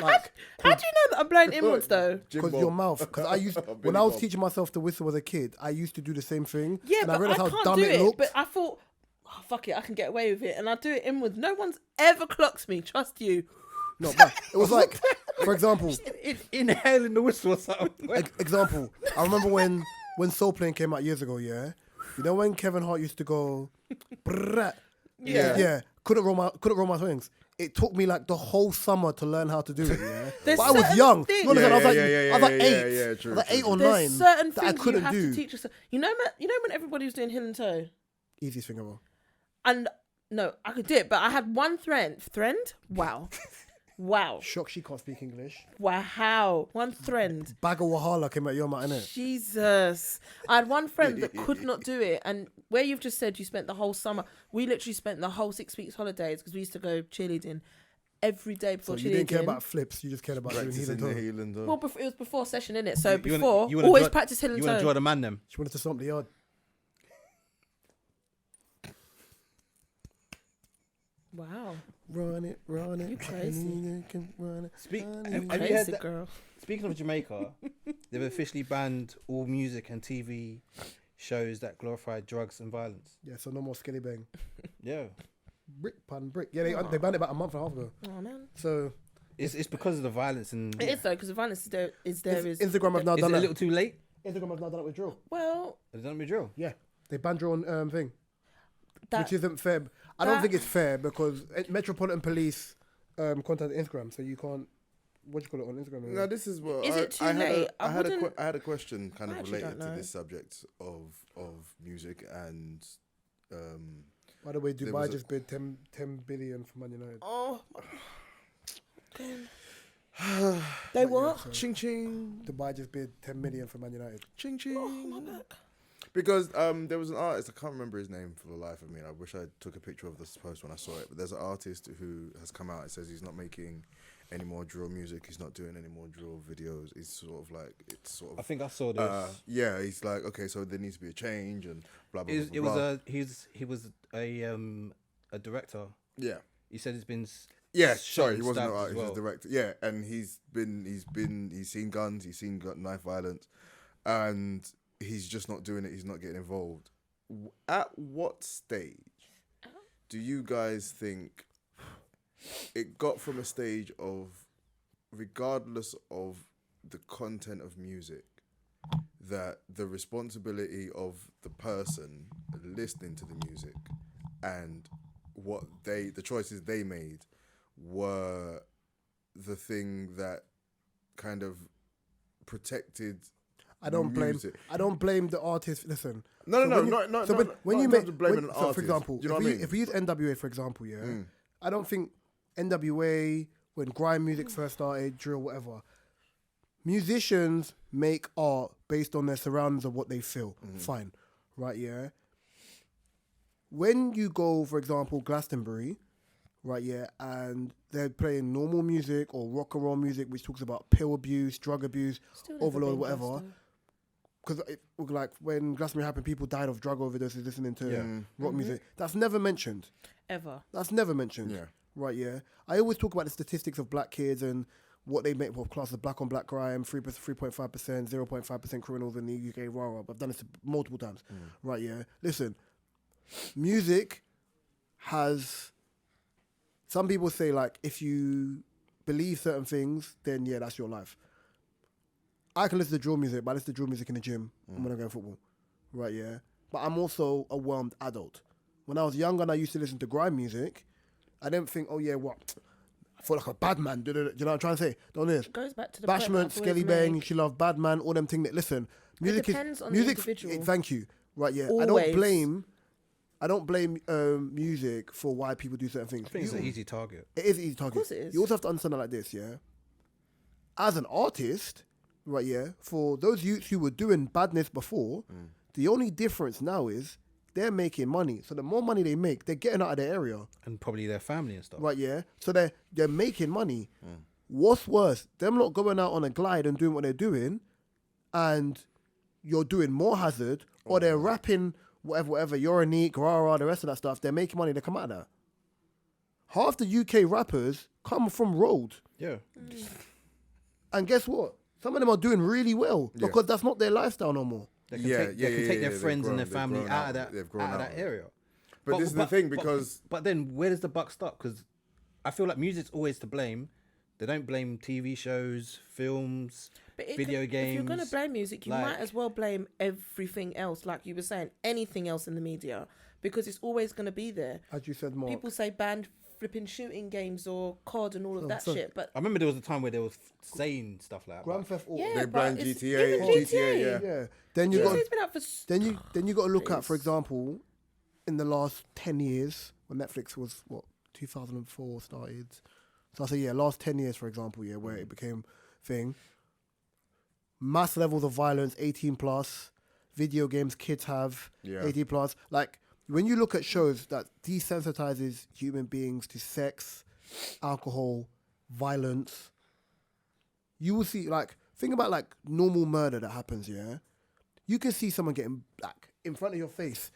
like how do you know that I'm blowing inwards though? because Jimbo. your mouth. Because I used when Billy I was Bob. teaching myself to whistle as a kid, I used to do the same thing. Yeah, and but I realized how can't dumb do it looked. But I thought, oh, fuck it, I can get away with it, and I do it inwards. No one's ever clocks me. Trust you. No, but it was like, for example, Inhaling the whistle or something. example. I remember when Soul Plane came out years ago. Yeah, you know when Kevin Hart used to go, brrrr, yeah, couldn't roll my wings. It took me like the whole summer to learn how to do it. Yeah, There's but I was certain young. things- You understand? I was like, Yeah, I was like yeah, 8, yeah, true, I was like 8 true. or 9 There's certain that I things you couldn't have do. to teach yourself. You know when everybody was doing heel and toe, Easiest thing ever. and no, I could do it, but I had one friend. Wow, Shock she can't speak English. wow, one friend. Bag of Wahala came out your mouth, innit? Jesus. I had one friend that could not do it. And where you've just said you spent the whole summer, we literally spent the whole 6 weeks holidays because we used to go cheerleading every day So before you cheerleading. didn't care about flips, you just cared about doing heel Practicing and the toe. heel and toe. Well, it was before session, innit? So You wanna- before, you wanna always draw- practice heel and You want to draw toe. the man them? She wanted to stomp the yard. Wow. Run it. You crazy. You can run it. Have You you heard crazy that? girl. Speaking of Jamaica, they've officially banned all music and TV shows that glorify drugs and violence. Yeah, so no more skinny bang. Yeah, Brick pun brick. Yeah, they banned it about a month and a half ago. Oh, man. So it's because of the violence and It is, though, because the violence is there. Instagram have now Is it done a that. little too late? Instagram has now done it with drill. Well, Has it done with drill? Yeah, they banned drill on thing, that which isn't fair. I don't think it's fair because Metropolitan Police contacted Instagram, so you can't. What do you call it on Instagram? No, this is what Is it too late? I had wouldn't- I had a question kind I of actually related don't to know. this subject of music and. By the way, there Dubai was a- just bid 10 billion for Man United. Oh. They what? Ching ching. Dubai just bid 10 million for Man United. Ching ching. Oh, my back. Because there was an artist, I can't remember his name for the life of me, and I wish I took a picture of this post when I saw it, but there's an artist who has come out and says he's not making any more drill music, he's not doing any more drill videos. It's sort of like, I think I saw this. yeah, he's like, okay, so there needs to be a change and blah, blah, It blah, was blah. he was a director. Yeah. He said it's been Yeah, shot sorry, he and wasn't an stabbed as artist, he was well. a director. Yeah, and he's seen guns, he's seen knife violence, and he's just not doing it, he's not getting involved. At what stage do you guys think it got from a stage of, regardless of the content of music, that the responsibility of the person listening to the music and the choices they made were the thing that kind of protected I don't blame. music? I don't blame the artist. Listen. No, So no, when you- no, no, So no, when, no, when not you in make, terms of blaming when, an so artist. for example, Do you know if, what I mean? if we use NWA for example, yeah, I don't think NWA when grime music first started, drill, whatever. Musicians make art based on their surroundings of what they feel. Fine, right? Yeah. When you go, for example, Glastonbury, right? Yeah, and they're playing normal music or rock and roll music, which talks about pill abuse, drug abuse, Still never overload, been whatever. Glasgow. Because like when Glastonbury happened, people died of drug overdoses listening to Yeah. rock music. That's never mentioned. Ever. That's never mentioned. Yeah. Right, yeah. I always talk about the statistics of black kids and what they make for class of black on black crime, 3.5%, 0.5% criminals in the UK, rah. I've done this multiple times. Right, yeah. Listen, music has, some people say like, if you believe certain things, then yeah, that's your life. I can listen to drill music, but I listen to drill music in the gym when I go to football. Right, yeah. But I'm also a whelmed adult. When I was younger and I used to listen to grime music, I didn't think, oh yeah, what? I feel like a bad man. Do you know what I'm trying to say? Don't this. It goes back to the point Bashment, I've always Skelly Bang, made. she love bad man, all them things that, listen, music depends is, on the music, individual. thank you. Right, yeah. Always. I don't blame music for why people do certain things. I think it's an easy target. It is easy target. course it is. You also have to understand it like this, yeah? As an artist, right, yeah, for those youths who were doing badness before, the only difference now is they're making money. So the more money they make, they're getting out of their area. And probably their family and stuff. Right, yeah. So they're making money. What's worse, them not going out on a glide and doing what they're doing, and you're doing more hazard, or they're rapping whatever, you're a neat, rah, the rest of that stuff. They're making money. They come out of that. Half the UK rappers come from road, Yeah. and guess what? Some of them are doing really well because that's not their lifestyle no more. They can Yeah, take, yeah, they can yeah, take yeah, their they've friends and their grown- family they've out grown of out. that They've grown out of out. that area. But this is the thing, because but then where does the buck stop? Because I feel like music's always to blame. They don't blame TV shows, films, But it video could- games. If you're going to blame music, you like- might as well blame everything else. Like you were saying, anything else in the media, because it's always going to be there. As you said, Mark. People say banned flipping shooting games or COD and all of that so- shit, but I remember there was a time where they was saying stuff like that. Grand but Theft Auto. yeah, they but blame it's- GTA, even GTA, yeah. Yeah. Then you got GTA's been out for then you got to look at, for Please. example, in the last 10 years when Netflix was 2004 started. So I say last 10 years, for example, where it became thing. Mass levels of violence, 18 plus, video games kids have, 18 plus. Like when you look at shows that desensitizes human beings to sex, alcohol, violence, you will see think about normal murder that happens, yeah? You can see someone getting in front of your face.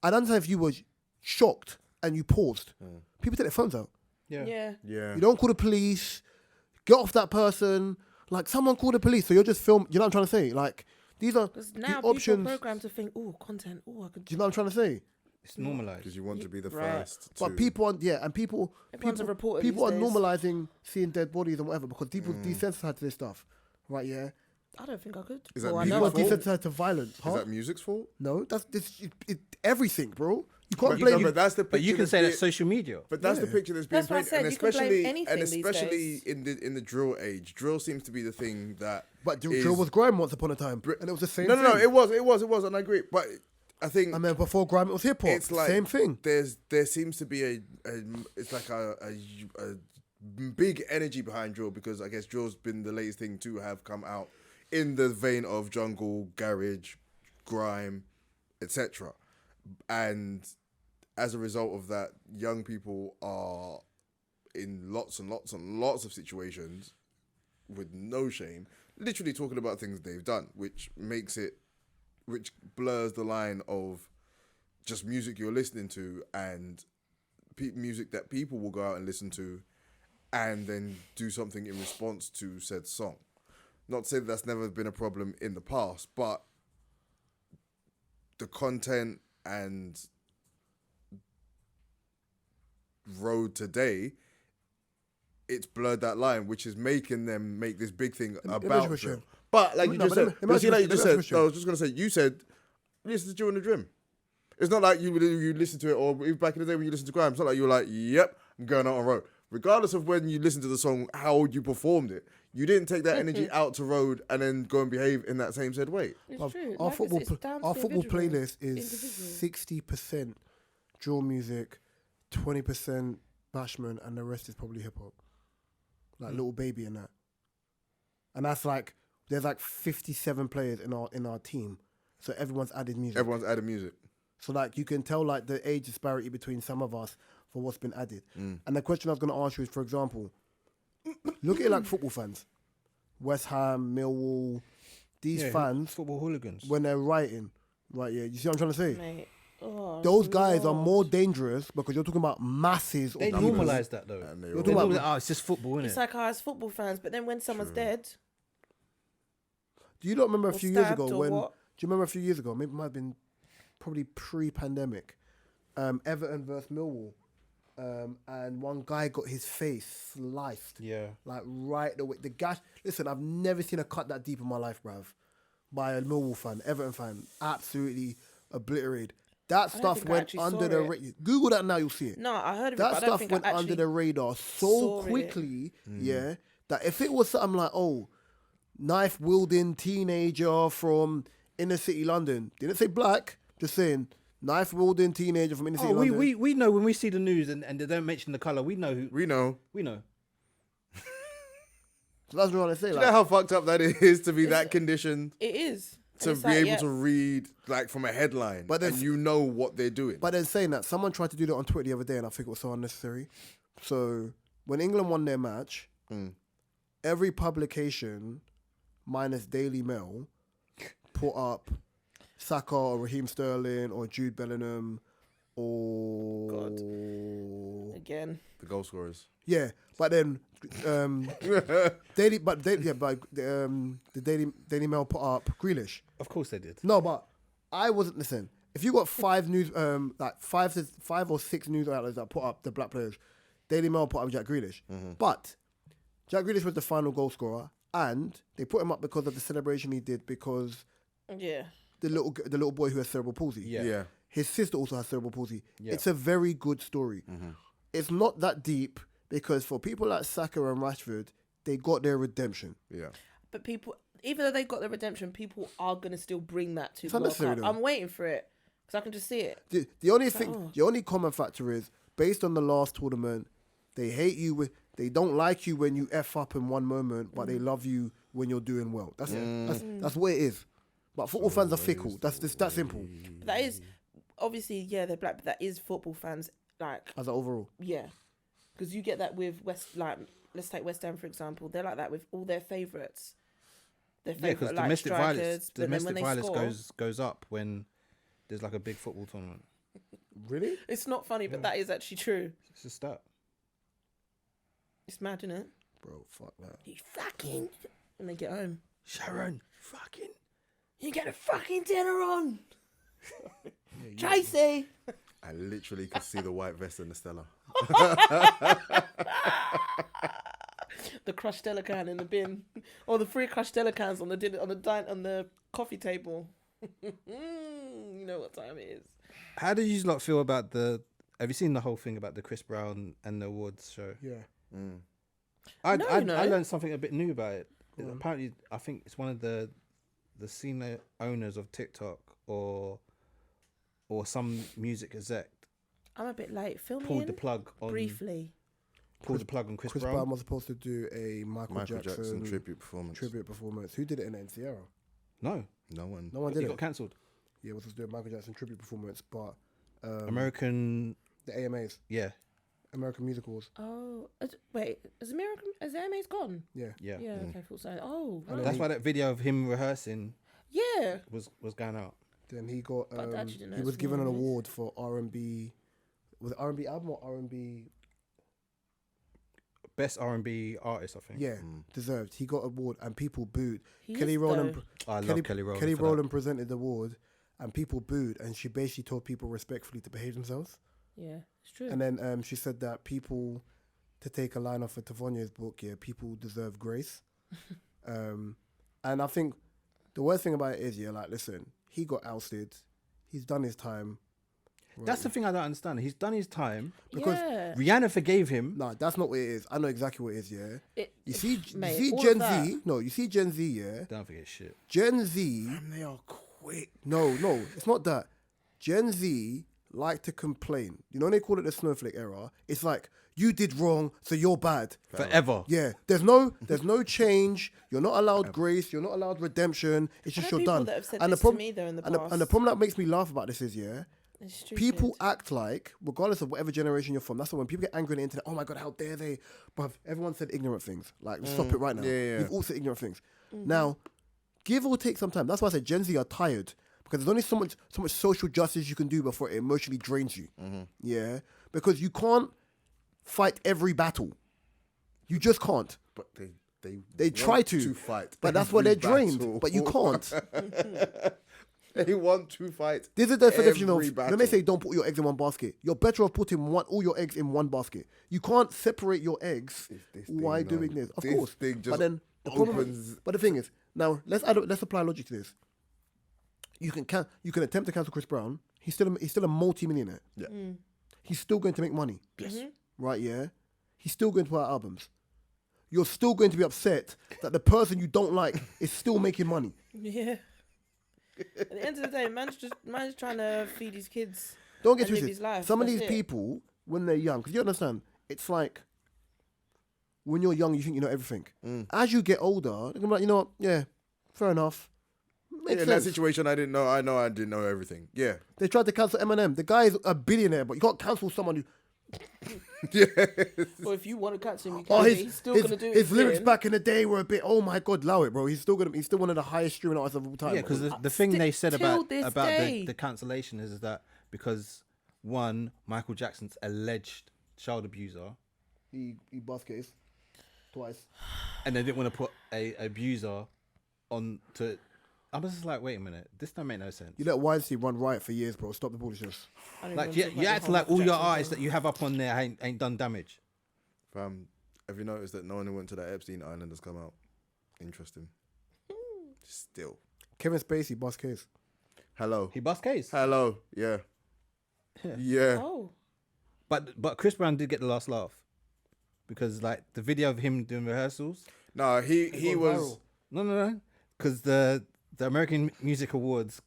I don't know if you were shocked and you paused. People take their phones out. yeah. You don't call the police. Get off that person. Someone call the police. So you're just film. You know what I'm trying to say? These are Because the now people are options. programmed to think, oh, content, oh, I could. Do you know what I'm trying to say? it's normalized. because you want to be the Right. first. To, But people are, and people, Everyone's a reporter people are these days. normalizing seeing dead bodies and whatever because people desensitized to this stuff, right? Yeah, I don't think I could. Is that I music know I fault? could. Desensitized to violence. Huh? Is that music's fault? No, that's this. Everything, bro. You can't But, blame. but that's the picture. But you can that's say being- that's social media. But that's the picture that's being That's what I painted, said, and you can blame especially anything these days. in the drill age, drill seems to be the thing that. But is- drill was grime once upon a time, and it was the same. No, thing. it was, and I agree. But I think I mean, before grime, it was hip hop. it's like Same thing. There seems to be it's like a big energy behind drill, because I guess drill's been the latest thing to have come out in the vein of jungle, garage, grime, etc. And as a result of that, young people are in lots and lots and lots of situations with no shame, literally talking about things they've done, which blurs the line of just music you're listening to and music that people will go out and listen to and then do something in response to said song. Not to say that's never been a problem in the past, but the content and road today, it's blurred that line, which is making them make this big thing about drill. But like you just said, I was just gonna say, you said listen to Drill in the Dream. It's not like you listen to it, or even back in the day when you listen to grime, it's not like you were like, yep, I'm going out on road. Regardless of when you listen to the song, how you performed it, you didn't take that energy out to road and then go and behave in that same said way. It's true. Our Life football, is down to our football individual. playlist is 60% drill music, 20% bashment, and the rest is probably hip hop. Like Little Baby and that. And that's like, there's like 57 players in our team, so everyone's added music. So like you can tell like the age disparity between some of us for what's been added. And the question I was going to ask you is, for example, look at it like football fans, West Ham, Millwall, these fans, football hooligans. when they're writing, right? Yeah, you see what I'm trying to say? Mate. Oh, Those guys are Lord. more dangerous because you're talking about masses. They of people. normalise that though. And They they all- normalise, it's just football, innit? It's like us football fans, but then when someone's dead, Do you not remember a or few years stabbed ago or when? what? Do you remember a few years ago? Maybe it might have been probably pre-pandemic. Everton versus Millwall, and one guy got his face sliced. Yeah. Like right away. The gash. Listen, I've never seen a cut that deep in my life, bruv. By a Millwall fan, Everton fan, absolutely obliterated. That stuff think I went actually under saw the it. radar. Google that now, you'll see it. No, I heard of it, That but I don't stuff think went I actually under the radar so saw it. quickly, that if it was something like, oh, knife wielding teenager from inner city London, didn't say black, just saying knife wielding teenager from inner city Oh, London. we know when we see the news and they don't mention the colour, we know who. We know. We know. So that's what I say. Do you Like, know how fucked up that is to be that conditioned? It is. To And it's be like, able yeah, to read like from a headline, But and there's- you know what they're doing. but then saying that, someone tried to do that on Twitter the other day, and I think it was so unnecessary. So when England won their match, every publication, minus Daily Mail, put up Saka or Raheem Sterling or Jude Bellingham or again. The goal scorers. yeah. But then the Daily Mail put up Grealish. Of course they did. No, but I wasn't. Listen, if you got five or six news outlets that put up the black players, Daily Mail put up Jack Grealish. But Jack Grealish was the final goal scorer, and they put him up because of the celebration he did because Yeah. the little boy who has cerebral palsy. Yeah. His sister also has cerebral palsy. Yeah. It's a very good story. It's not that deep because for people like Saka and Rashford, they got their redemption. Yeah. But people, even though they got the redemption, people are going to still bring that to It's the World unnecessary Cup. though. I'm waiting for it because I can just see it. The only thing, the only common factor is based on the last tournament, they hate you. They don't like you when you F up in one moment, but they love you when you're doing well. That's it. That's what it is. But football fans are fickle. That's just that simple. But that is, obviously, yeah, they're black, but that is football fans. Like, As an overall. yeah. Because you get that with let's take West Ham, for example. They're like that with all their favourites. Their Yeah, because favourite, like, strikers. But then when they domestic score, violence goes up when there's like a big football tournament. Really? it's not funny, but that is actually true. It's a stat. It's mad, isn't it? Bro, fuck that. You fucking... When they get home. Sharon, fucking. You get a fucking dinner on. Tracy. I literally could see the white vest and the Stella. the crushed Stella can in the bin, or the 3 crushed Stella cans on the coffee table. You know what time it is. How do you lot feel about the? Have you seen the whole thing about the Chris Brown and the awards show? Yeah. I No, I learned something a bit new about it. Apparently, I think it's one of the senior owners of TikTok or some music exec I'm a bit late. Fill me pulled in the plug on briefly. Pulled the plug on Chris Chris Brown. Brown was supposed to do a Michael Jackson tribute performance. Who did it in the Sierra? No, No one. No one he did got it. cancelled. Yeah, it was supposed to do a Michael Jackson tribute performance, but American, the AMAs, yeah. American Music Awards. Oh, wait. Is AMA's gone? Yeah. Yeah. Yeah. Okay. Thought so. Oh, And right. That's why that video of him rehearsing Yeah. was going out. Then he got But I actually didn't know he it's was given an AMAs. award for R&B. Was it R&B album or R&B? Best R&B artist, I think. Yeah, deserved. He got award and people booed. He Kelly is, Rowland. though. I love Kelly Rowland. Kelly for that. Rowland presented the award, and people booed, and she basically told people respectfully to behave themselves. Yeah, it's true. And then she said that people, to take a line off of Tavonia's book, people deserve grace. And I think the worst thing about it is, like, listen, he got ousted. He's done his time. That's the thing I don't understand. He's done his time. because yeah. Rihanna forgave him. No, that's not what it is. I know exactly what it is, yeah. You see mate, all Gen of that. Z. No, you see Gen Z, yeah. Don't forget shit. Gen Z. And they are quick. No, it's not that. Gen Z like to complain. You know when they call it the snowflake era? It's like, you did wrong, so you're bad. Forever. Yeah, there's no change. You're not allowed grace. You're not allowed redemption. It's just know you're people done. that have said and this the problem, to me, though, in the and past. the problem that makes me laugh about this is, It's stupid. people act like, regardless of whatever generation you're from, that's why when people get angry on the internet, oh my God, how dare they? But everyone said ignorant things. Like, stop it right now. Yeah. You've all said ignorant things. Now, give or take some time. That's why I said Gen Z are tired. Because there's only so much social justice you can do before it emotionally drains you. Yeah? Because you can't fight every battle. You just can't. But they They try to fight. But that's why they're every drained. battle. But you can't. They want to fight. This is the definition of, every when they battle. say don't put your eggs in one basket, you're better off putting all your eggs in one basket. You can't separate your eggs This while thing, doing this. Of this course. thing just But then the problem opens- but the thing is, now let's apply logic to this. You can attempt to cancel Chris Brown. He's still a multi-millionaire. Yeah. He's still going to make money. Yes. Right, yeah? He's still going to put out albums. You're still going to be upset that the person you don't like is still making money. Yeah. At the end of the day, man's trying to feed his kids. Don't get and live twisted. his life. Some of That's these it. people, when they're young, because you understand, it's like when you're young, you think you know everything. As you get older, they're gonna be like, you know what? Yeah, fair enough. Makes in that sense. situation, I didn't know. I didn't know everything. Yeah. They tried to cancel Eminem. The guy is a billionaire, but you can't cancel someone who. Well, if you want to catch him, you can. Oh, He's still going to do his lyrics thing. back in the day were a bit. Oh my God, allow it, bro. He's still one of the highest streaming artists of all time. Yeah, bro. because the thing they said till about this the, day. cancellation is that because one, Michael Jackson's alleged child abuser, he baskets twice. and they didn't want to put a abuser on to. I was just like, wait a minute, this don't make no sense. You let Weinstein run riot for years, bro. Stop the bullshit. I don't Like, even you talk about act the whole like all Michael your Jackson artists thing. that you have up on there ain't done damage. Fam, have you noticed that no one who went to that Epstein Island has come out? Interesting. Still. Kevin Spacey, boss case. Hello. He bust case, Hello. Yeah. Yeah. Oh, but Chris Brown did get the last laugh because like the video of him doing rehearsals. No, he gone was. viral. No, because the American Music Awards,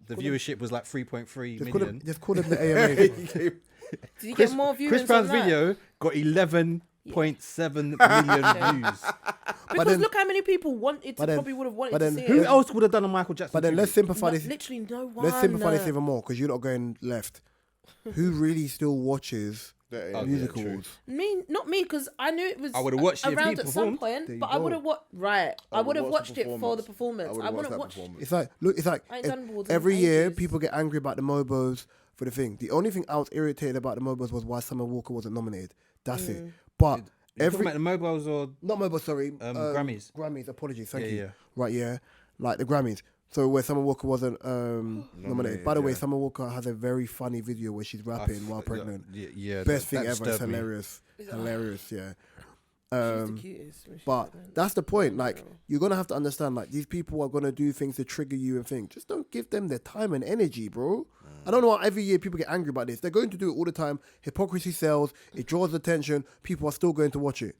the viewership was like 3.3 million. Just call him the AMA. did you get more views? Chris Brown's video got 11.7 million views. Because then- look how many people wanted to but then- probably would have wanted but to then see Who it. else would have done a Michael Jackson? But then let's tribute? simplify this. Literally no one. Let's simplify this even more because you're not going left. Who really still watches Yeah, music true. awards? Not me, because I knew it was. I would've watched it if he around at some performed. point, There you but I go. would have watched. Right, I would have watched watched the it for the performance. I wouldn't watch. It's like it's like I ain't done awards in every year ages. people get angry about the Mobos for the thing. The only thing I was irritated about the Mobos was why Summer Walker wasn't nominated. That's it. But You talking every about the mobiles or not Mobos, sorry, Grammys? Grammys. Apologies, thank Yeah, you. yeah. Right, yeah, like the Grammys. So where Summer Walker wasn't nominated. By the way, yeah. Summer Walker has a very funny video where she's rapping while pregnant. Yeah, Best thing that ever. It's disturbed me. hilarious. Hilarious, yeah. the cutest. when she's But like that. that's the point. No, Like, no. you're gonna have to understand. Like, these people are gonna do things to trigger you and things. Just don't give them their time and energy, bro. I don't know why every year people get angry about this. They're going to do it all the time. Hypocrisy sells. It draws attention. People are still going to watch it.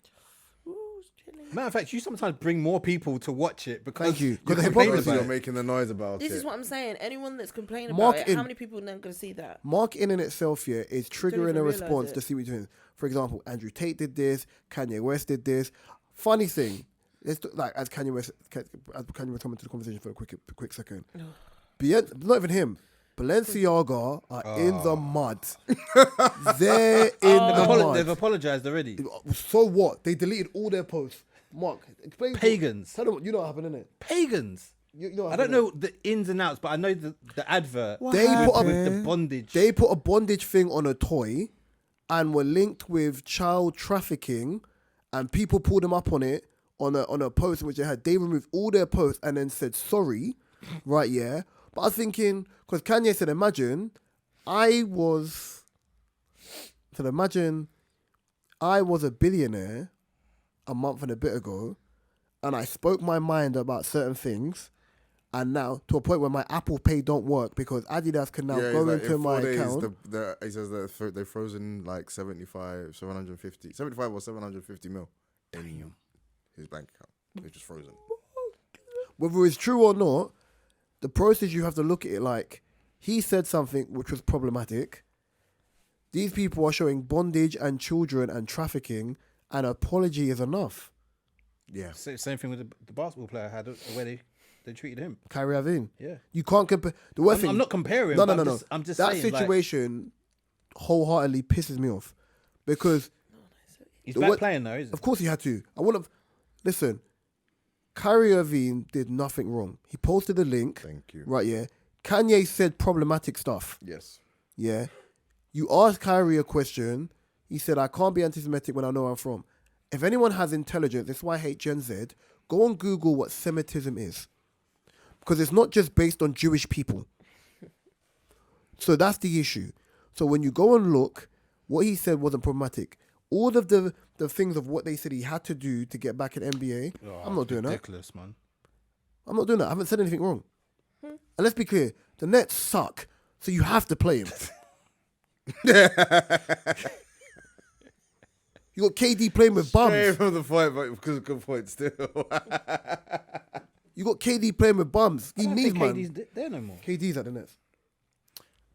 Ooh, it's chilling. Matter of fact, you sometimes bring more people to watch it because Thank you. you're 'Cause the complaining hypocrisy, about You're it. making the noise about This it. is what I'm saying. Anyone that's complaining Mark about it, in. how many people are going to see that? Marketing in itself here is triggering even a realise response it. to see what you're doing. For example, Andrew Tate did this. Kanye West did this. Funny thing, as Kanye West coming to the conversation for a quick second. Not even him. Balenciaga are in the mud. They're in the mud. They've apologized already. So what? They deleted all their posts. Mark, explain. Pagans. Tell them what you know what happened, innit? Pagans. You know what I don't happened, know the ins and outs, but I know the advert. They put up with the bondage. They put a bondage thing on a toy and were linked with child trafficking, and people pulled them up on it on a post in which they removed all their posts and then said sorry, right? Yeah, but I was thinking, because Kanye said, imagine I was a billionaire a month and a bit ago, and I spoke my mind about certain things. And now, to a point where my Apple Pay don't work because Adidas can now go like, into in 4 my days, account. he says that they've frozen like 75 or 750 mil in his bank account. They're just frozen. Whether it's true or not, the process you have to look at it like, he said something which was problematic. These people are showing bondage and children and trafficking, and apology is enough. Yeah. Same thing with the basketball player had where they treated him. Kyrie Irving. Yeah. You can't compare. The worst thing. I'm not comparing. No, but no. I'm just that saying, situation wholeheartedly pisses me off because he's the back wor- playing now, isn't of course he had to. Listen. Kyrie Irving did nothing wrong. He posted a link. Thank you. Right, yeah. Kanye said problematic stuff. Yes. Yeah. You asked Kyrie a question. He said, I can't be anti-Semitic when I know where I'm from. If anyone has intelligence, that's why I hate Gen Z, go on Google what Semitism is. Because it's not just based on Jewish people. So that's the issue. So when you go and look, what he said wasn't problematic. All of the things of what they said he had to do to get back at NBA, I'm not doing ridiculous, man. I'm not doing that. I haven't said anything wrong. And let's be clear, the Nets suck, so you have to play him. You got KD playing with bums. Straight from the point, but because good point still. You got KD playing with bums. He I don't needs, think man. KD's there no more. KD's at the Nets.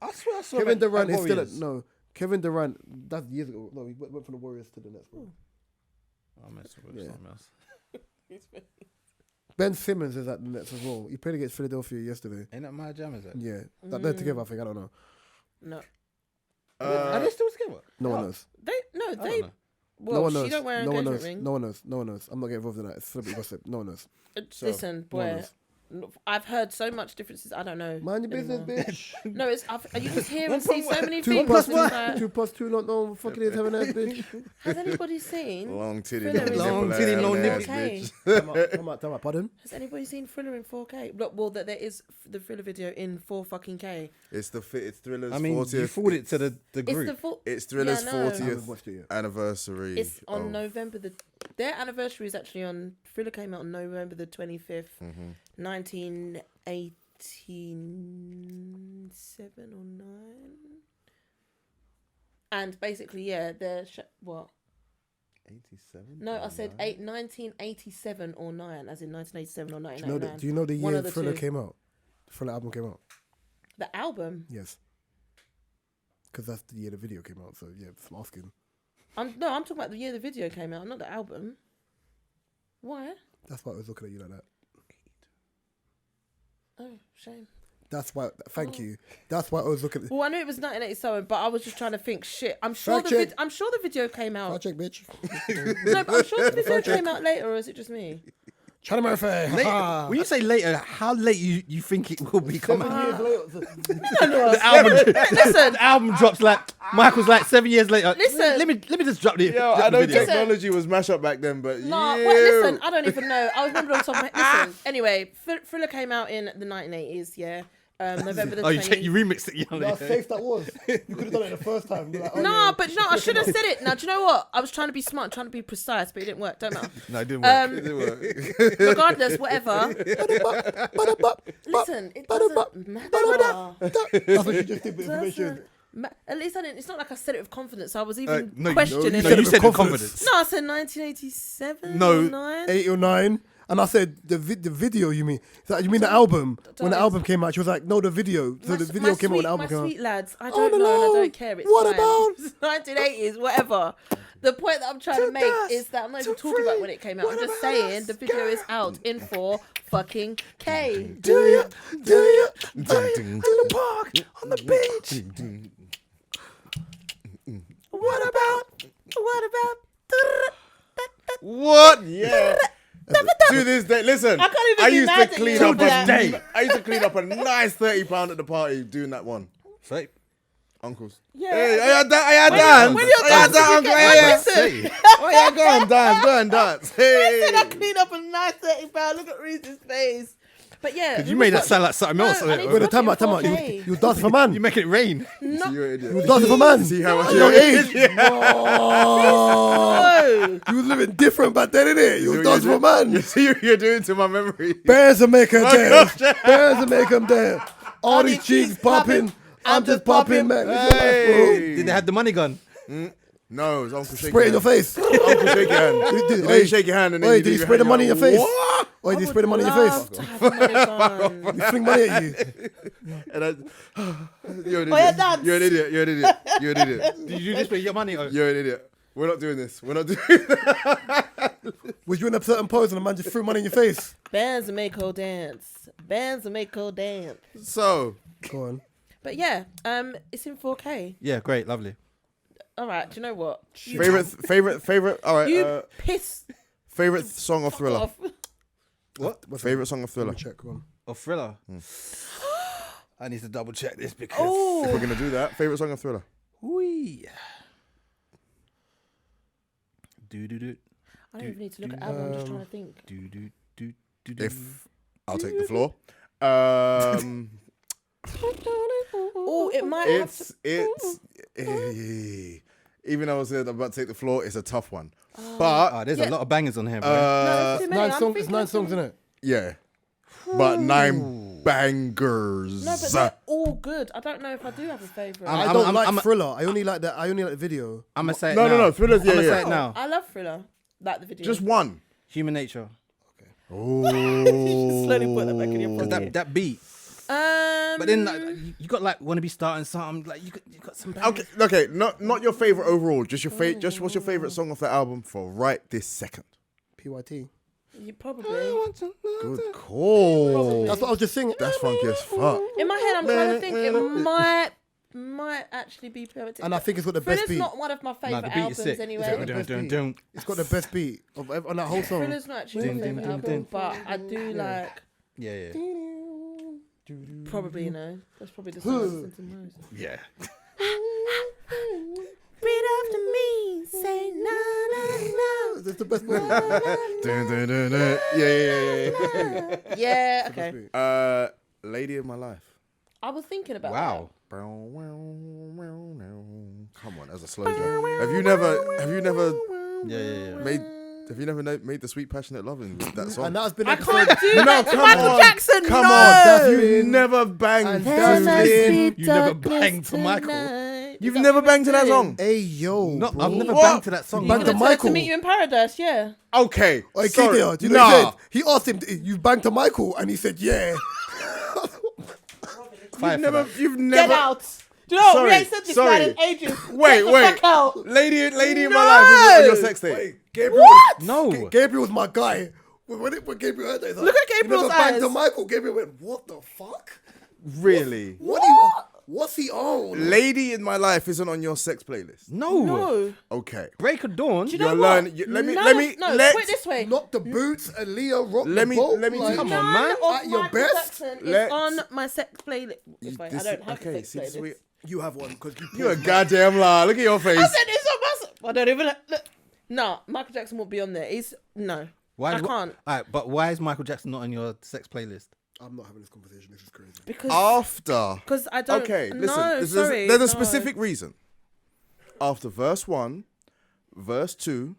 I swear I saw Kevin him Durant at is still Warriors. no. Kevin Durant, that's years ago. No, he went from the Warriors to the Nets. Bro. I'm messing with Yeah. something else. Ben Simmons is at the Nets as well. He played against Philadelphia yesterday. Ain't that my jam, is it? Yeah, they're together. I think. I don't know. No, Are they still together? No one knows. they I don't know. Well, No one she knows. don't wear an No one engagement knows. ring. No one knows. No one knows. I'm not getting involved in that. It's celebrity gossip. No one knows. Listen, no one boy, knows. I've heard so much differences. I don't know. Mind your business, anymore. bitch. No, you just hear and 1.1. see so many 2 things. plus it's 1. like, 2 plus 2, not no fucking is having ass, bitch. has anybody seen? Long titty, Thriller in Long titty, long 4K? nipple. Come on, pardon? Has anybody seen Thriller in 4K? Look, well, that there is the Thriller video in 4K. It's Thriller's I mean, 40th. you forwarded it to the It's group. the full. It's Thriller's Yeah, I know. I haven't 40th watched it yet. anniversary. It's on of- November their anniversary is actually on. Thriller came out on November the 25th, 1987 or 9. And basically, yeah, they're what? 87? No, I said 1987 or 9, as in 1987 or 1999. Do you know the One year of the Thriller two. came out? The Thriller album came out. The album. Yes. Because that's the year the video came out. So yeah, I'm asking. I'm talking about the year the video came out, not the album. Why? That's why I was looking at you like that. Oh, shame. That's why. Thank you. That's why I was looking at. Well, I knew it was 1987, but I was just trying to think. Shit, I'm sure Fact check. I'm sure the video came out. Fact check, bitch. No, but I'm sure the video came out later, or is it just me? China Murphy. Later, when you say later, how late you think it will be coming? 7 years later. The album drops like Michael's like 7 years later. Listen. let me just drop the. Yo, drop I the know video. technology was mash up back then, but No, you. wait, listen, I don't even know. I was remember on top of my Listen, anyway, Thriller came out in the 1980s, yeah. November the Oh, 20th. you remixed it, young How lady. safe that was. You could have done it the first time. Like, oh, No, yeah. but no, I should have said it. Now, do you know what? I was trying to be smart, trying to be precise, but it didn't work. Don't matter. No, it didn't work. It didn't work. Regardless, whatever. Listen, it doesn't matter. That's what you just did with information. At least I didn't. It's not like I said it with confidence. I was even No, questioning. no, you it. said it with confidence. No, I said 1987. No. 9. 8 or 9. And I said, the video, you mean? You mean the album? When the album came out, she was like, no, the video. So the video came out when the album came out. My sweet lads, I don't know and I don't care. It's What fine. about? It's 1980s, whatever. The point that I'm trying to make is that I'm not even talking about when it came out. I'm just saying the video is out in 4 fucking K. Do you? In the park, on the beach. What about? What? Yeah. To this day, listen. I can't even I be used mad to at clean you up for that. I used to clean up a nice £30 at the party doing that one. Say. Uncles. Yeah. Hey, I had dance. When you're I had dancing, that, you uncle. get Yeah, my yeah. listen. Oh yeah, go and dance. I Hey. said I cleaned up a nice £30. Look at Reese's face. But yeah. You made that sound like something else. I need Wait, to time watch out. it in 4K. You dance for man. You're making it rain. No. You're an idiot. You dance for man. See how much At your age. No. You was living different back then, innit? You was dance for man. You see what you're doing to my memory. Bears will make her My dance. gosh. Bears will make them dance. All these cheeks popping. I'm just popping, man. Hey. Did they have the money gun? No, it's Uncle Shake. Spray it in your face. Uncle Shake your hand. You Wait, know, you shake your hand and then wait, you did leave you your spray the hand money in your out. face? What? Or did you spray the money in your face? You fling money at you. And you're an Oh, yeah, idiot. dance. You're an idiot. You're an idiot. You're an idiot. Did you just put your money on? You're an idiot. We're not doing this. We're not doing that. Was you in a certain pose and the man just threw money in your face? Bands will make her dance. Bands will make her dance. So, Go on. But yeah, it's in 4K. Yeah, great, lovely. All right, do you know what? favorite. All right. You piss Favorite song of Thriller. off. What? Favorite song of Thriller. Check one. Or Thriller? I need to double check this because. Oh, If we're gonna do that, favorite song of Thriller. Wee. Do. I don't even need to look at album. I'm just trying to think. Do. If I'll take the floor. Oh, it might have to. It's even though I said I'm about to take the floor, it's a tough one. But Oh, there's Yeah. a lot of bangers on here, bro. No, it's too many. I'm It's thinking 9 of songs, some- isn't it? yeah, but 9 bangers. No, but they're all good. I don't know if I do have a favorite. I don't like Thriller. I only like the video. I'm gonna say it No, now. no, Thriller's I'm gonna say yeah. it now. I love Thriller. Like the video. Just one. Human Nature. Oh, slowly put that back in your 'Cause pocket. that beat. But then like, you got like wanna be starting something. Like you got some. Bangers. Okay. Not your favorite overall. Just your favorite. Just what's your favorite song off the album for right this second? PYT. You probably. Good call. That's what I was just singing. That's funky as fuck. In my head, I'm trying to think. It might actually be PYT. And I think it's got the best Thriller's beat. not one of my Nah, favorite the beat is albums sick. anyway. Dun. It's got the best beat on that whole song. Thriller's not actually my favorite album, but I do like. Yeah. Probably, that's probably the song I listen to most. Yeah. Read after me, say no, no, no. That's the best part. Dun, dun, dun, dun. Yeah. Yeah, okay. Lady of My Life. I was thinking about Wow. Come on, as a slow jam. Have you never Yeah. made the Sweet Passionate Loving with that song? And that's been I episode. can't do that to come Michael on. Jackson. Come no. on, that's you never banged And to that's it. You never banged to Michael. You've never banged to that song? Hey yo, No, bro. I've never What? banged to that song. You banged bro. to Michael. Michael. To Meet You in Paradise, yeah. Okay. Hey, sorry. KDR, do you know what Nah. he said? He asked him, "You banged to Michael?" And he said, "Yeah." Fire for that. You've Get never. out. Do you know what? Sorry, We ain't said this sorry. man in ages. Wait. Get the fuck out. Lady in My Life is on your sex tape. Wait, Gabriel. No. Gabriel's my guy. When Gabriel heard that, he's like, Look at Gabriel's "You never banged eyes." to Michael." Gabriel went, "What the fuck? Really? What's he on?" Lady in My Life isn't on your sex playlist. No. No. Okay. Break of Dawn. Do you know You're what? learning. Let me. None Let me. of- No, let. put it this way. Not the boots and Leah rock Let the me- boat. let me like, come on, None man. of At your Michael best, Jackson let's- is on my sex playlist. If I don't have a sex see, playlist. You have one because You're a goddamn liar. Look at your face. I said it's on my. I don't even. Look. No, Michael Jackson won't be on there. No. Why I is- can't. Alright, but why is Michael Jackson not on your sex playlist? I'm not having this conversation. This is crazy. Because I don't. Okay, listen. No, sorry. There's a specific reason. After verse 1, verse 2,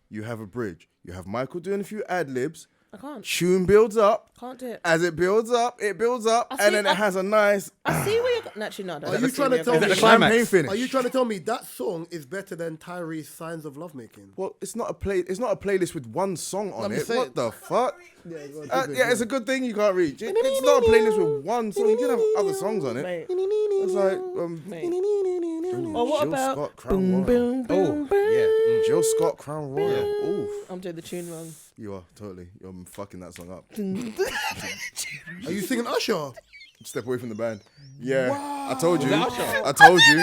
you have a bridge. You have Michael doing a few ad libs. I can't. Tune builds up. Can't do it. As it builds up, and then it has a nice. I see where you're. Actually, no. Are you trying to tell me the climax? Champagne finish. Are you trying to tell me that song is better than Tyree's Signs of Lovemaking? Well, it's not a playlist with one song on me it. say What it. the fuck? Yeah, It's a good thing you can't reach. It's not a playlist with one song. You can have other songs on it. Mate. It's like Or what Jill about Scott, Crown Royal. boom, boom, boom? Yeah. Jill Scott, Crown Royal. Oof. I'm doing the tune wrong. You are totally. You're fucking that song up. Are you singing Usher? Step away from the band. Yeah, I told you. Was that Usher? I told you.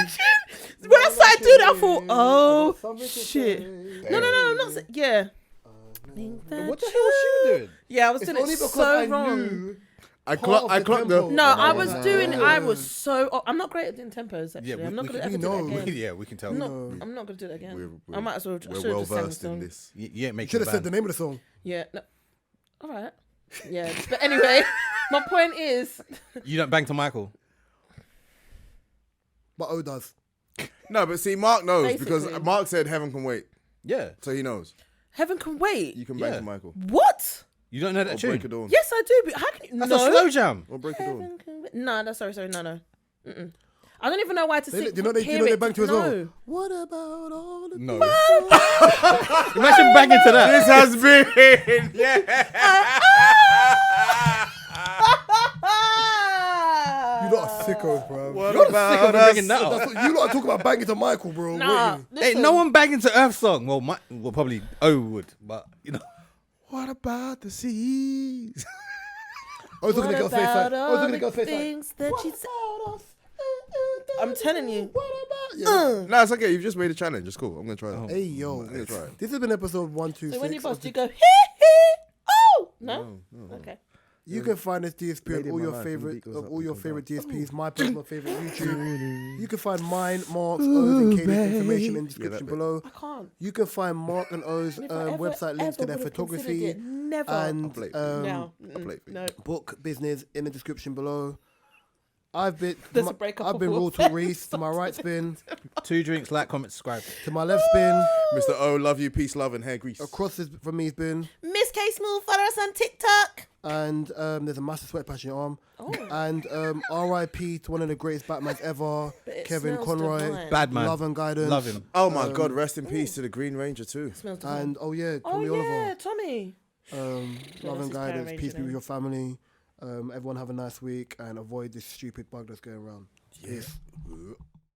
When I started doing that, I thought, oh shit. No, I'm not. Yeah. What the hell was she doing? Yeah, I was It's doing only it because so I wrong. knew. I part of clocked tempo. the. No, I was doing. I was so. I'm not great at doing tempos. Actually, Yeah, I'm not we gonna can- ever do know. that again. Yeah, we can tell. I'm not gonna do that again. We're- I might as well. I We're should have well just sang the versed in song. this. You ain't making Should have the said the band. name of the song. Yeah. No. All right. Yeah. But anyway, my point is. You don't bang to Michael. But O does. No, but see, Mark knows because Basically. Mark said heaven can wait, Yeah. so he knows. Heaven can wait. You can bang Yeah. to Michael What? You don't know or that break tune? a dawn. Yes, I do. But how can you? That's No. a slow jam. Or break a dawn. Heaven can wait. No, no, sorry, no. Mm-mm. I don't even know why to They, sing. you know they hear it. bang to as No. well. What about all the No. Imagine banging to that. This has been yeah. You lot are sickos, bro. What Sick of about bringing us? that up. That's what, you lot are talking about banging to Michael, bro. Nah. Wait. Hey, no one banging to Earth song. Well, probably O would, but you know. What about the seas? I was looking What at girls' face like. about I was all looking at the girls' face like. things that you said? I'm telling you. What about? Yeah. No, it's okay. You've just made a challenge. It's cool. I'm gonna try that. Hey yo, I'm gonna try it. this has been episode 126. So when you bust, you go hee hee. Oh no. Okay. You can find this DSP Lady on all of your my life, favorite beat goes of up, all beat your goes favorite down. DSPs. My personal favorite YouTube. You can find mine, Mark's, O's, and Katie's information in the description bit. below. I can't. You can find Mark and O's If I ever, website links to ever their would've photography considered it, never. and play it. No. I'll play it for you. No. book business in the description below. I've been There's a breakup I've of been all Raw to Reese. To my right spin, 2 drinks, like, comment, subscribe. to my left spin. Mr. O, love you, peace, love, and hair grease. Across from me's been, Miss K Smooth, follow us on TikTok. and there's a massive sweat patch in your arm. Oh. And R.I.P. to one of the greatest Batmans ever, But it Kevin smells Conroy. divine. Bad man. Love and guidance. Love him. Oh my God, rest in peace to the Green Ranger too. Smells divine. And oh yeah, Oh Tommy yeah, Oliver. Tommy. Love that's and his Power guidance. Ranger Peace be name. with your family. Everyone have a nice week and avoid this stupid bug that's going around. Peace.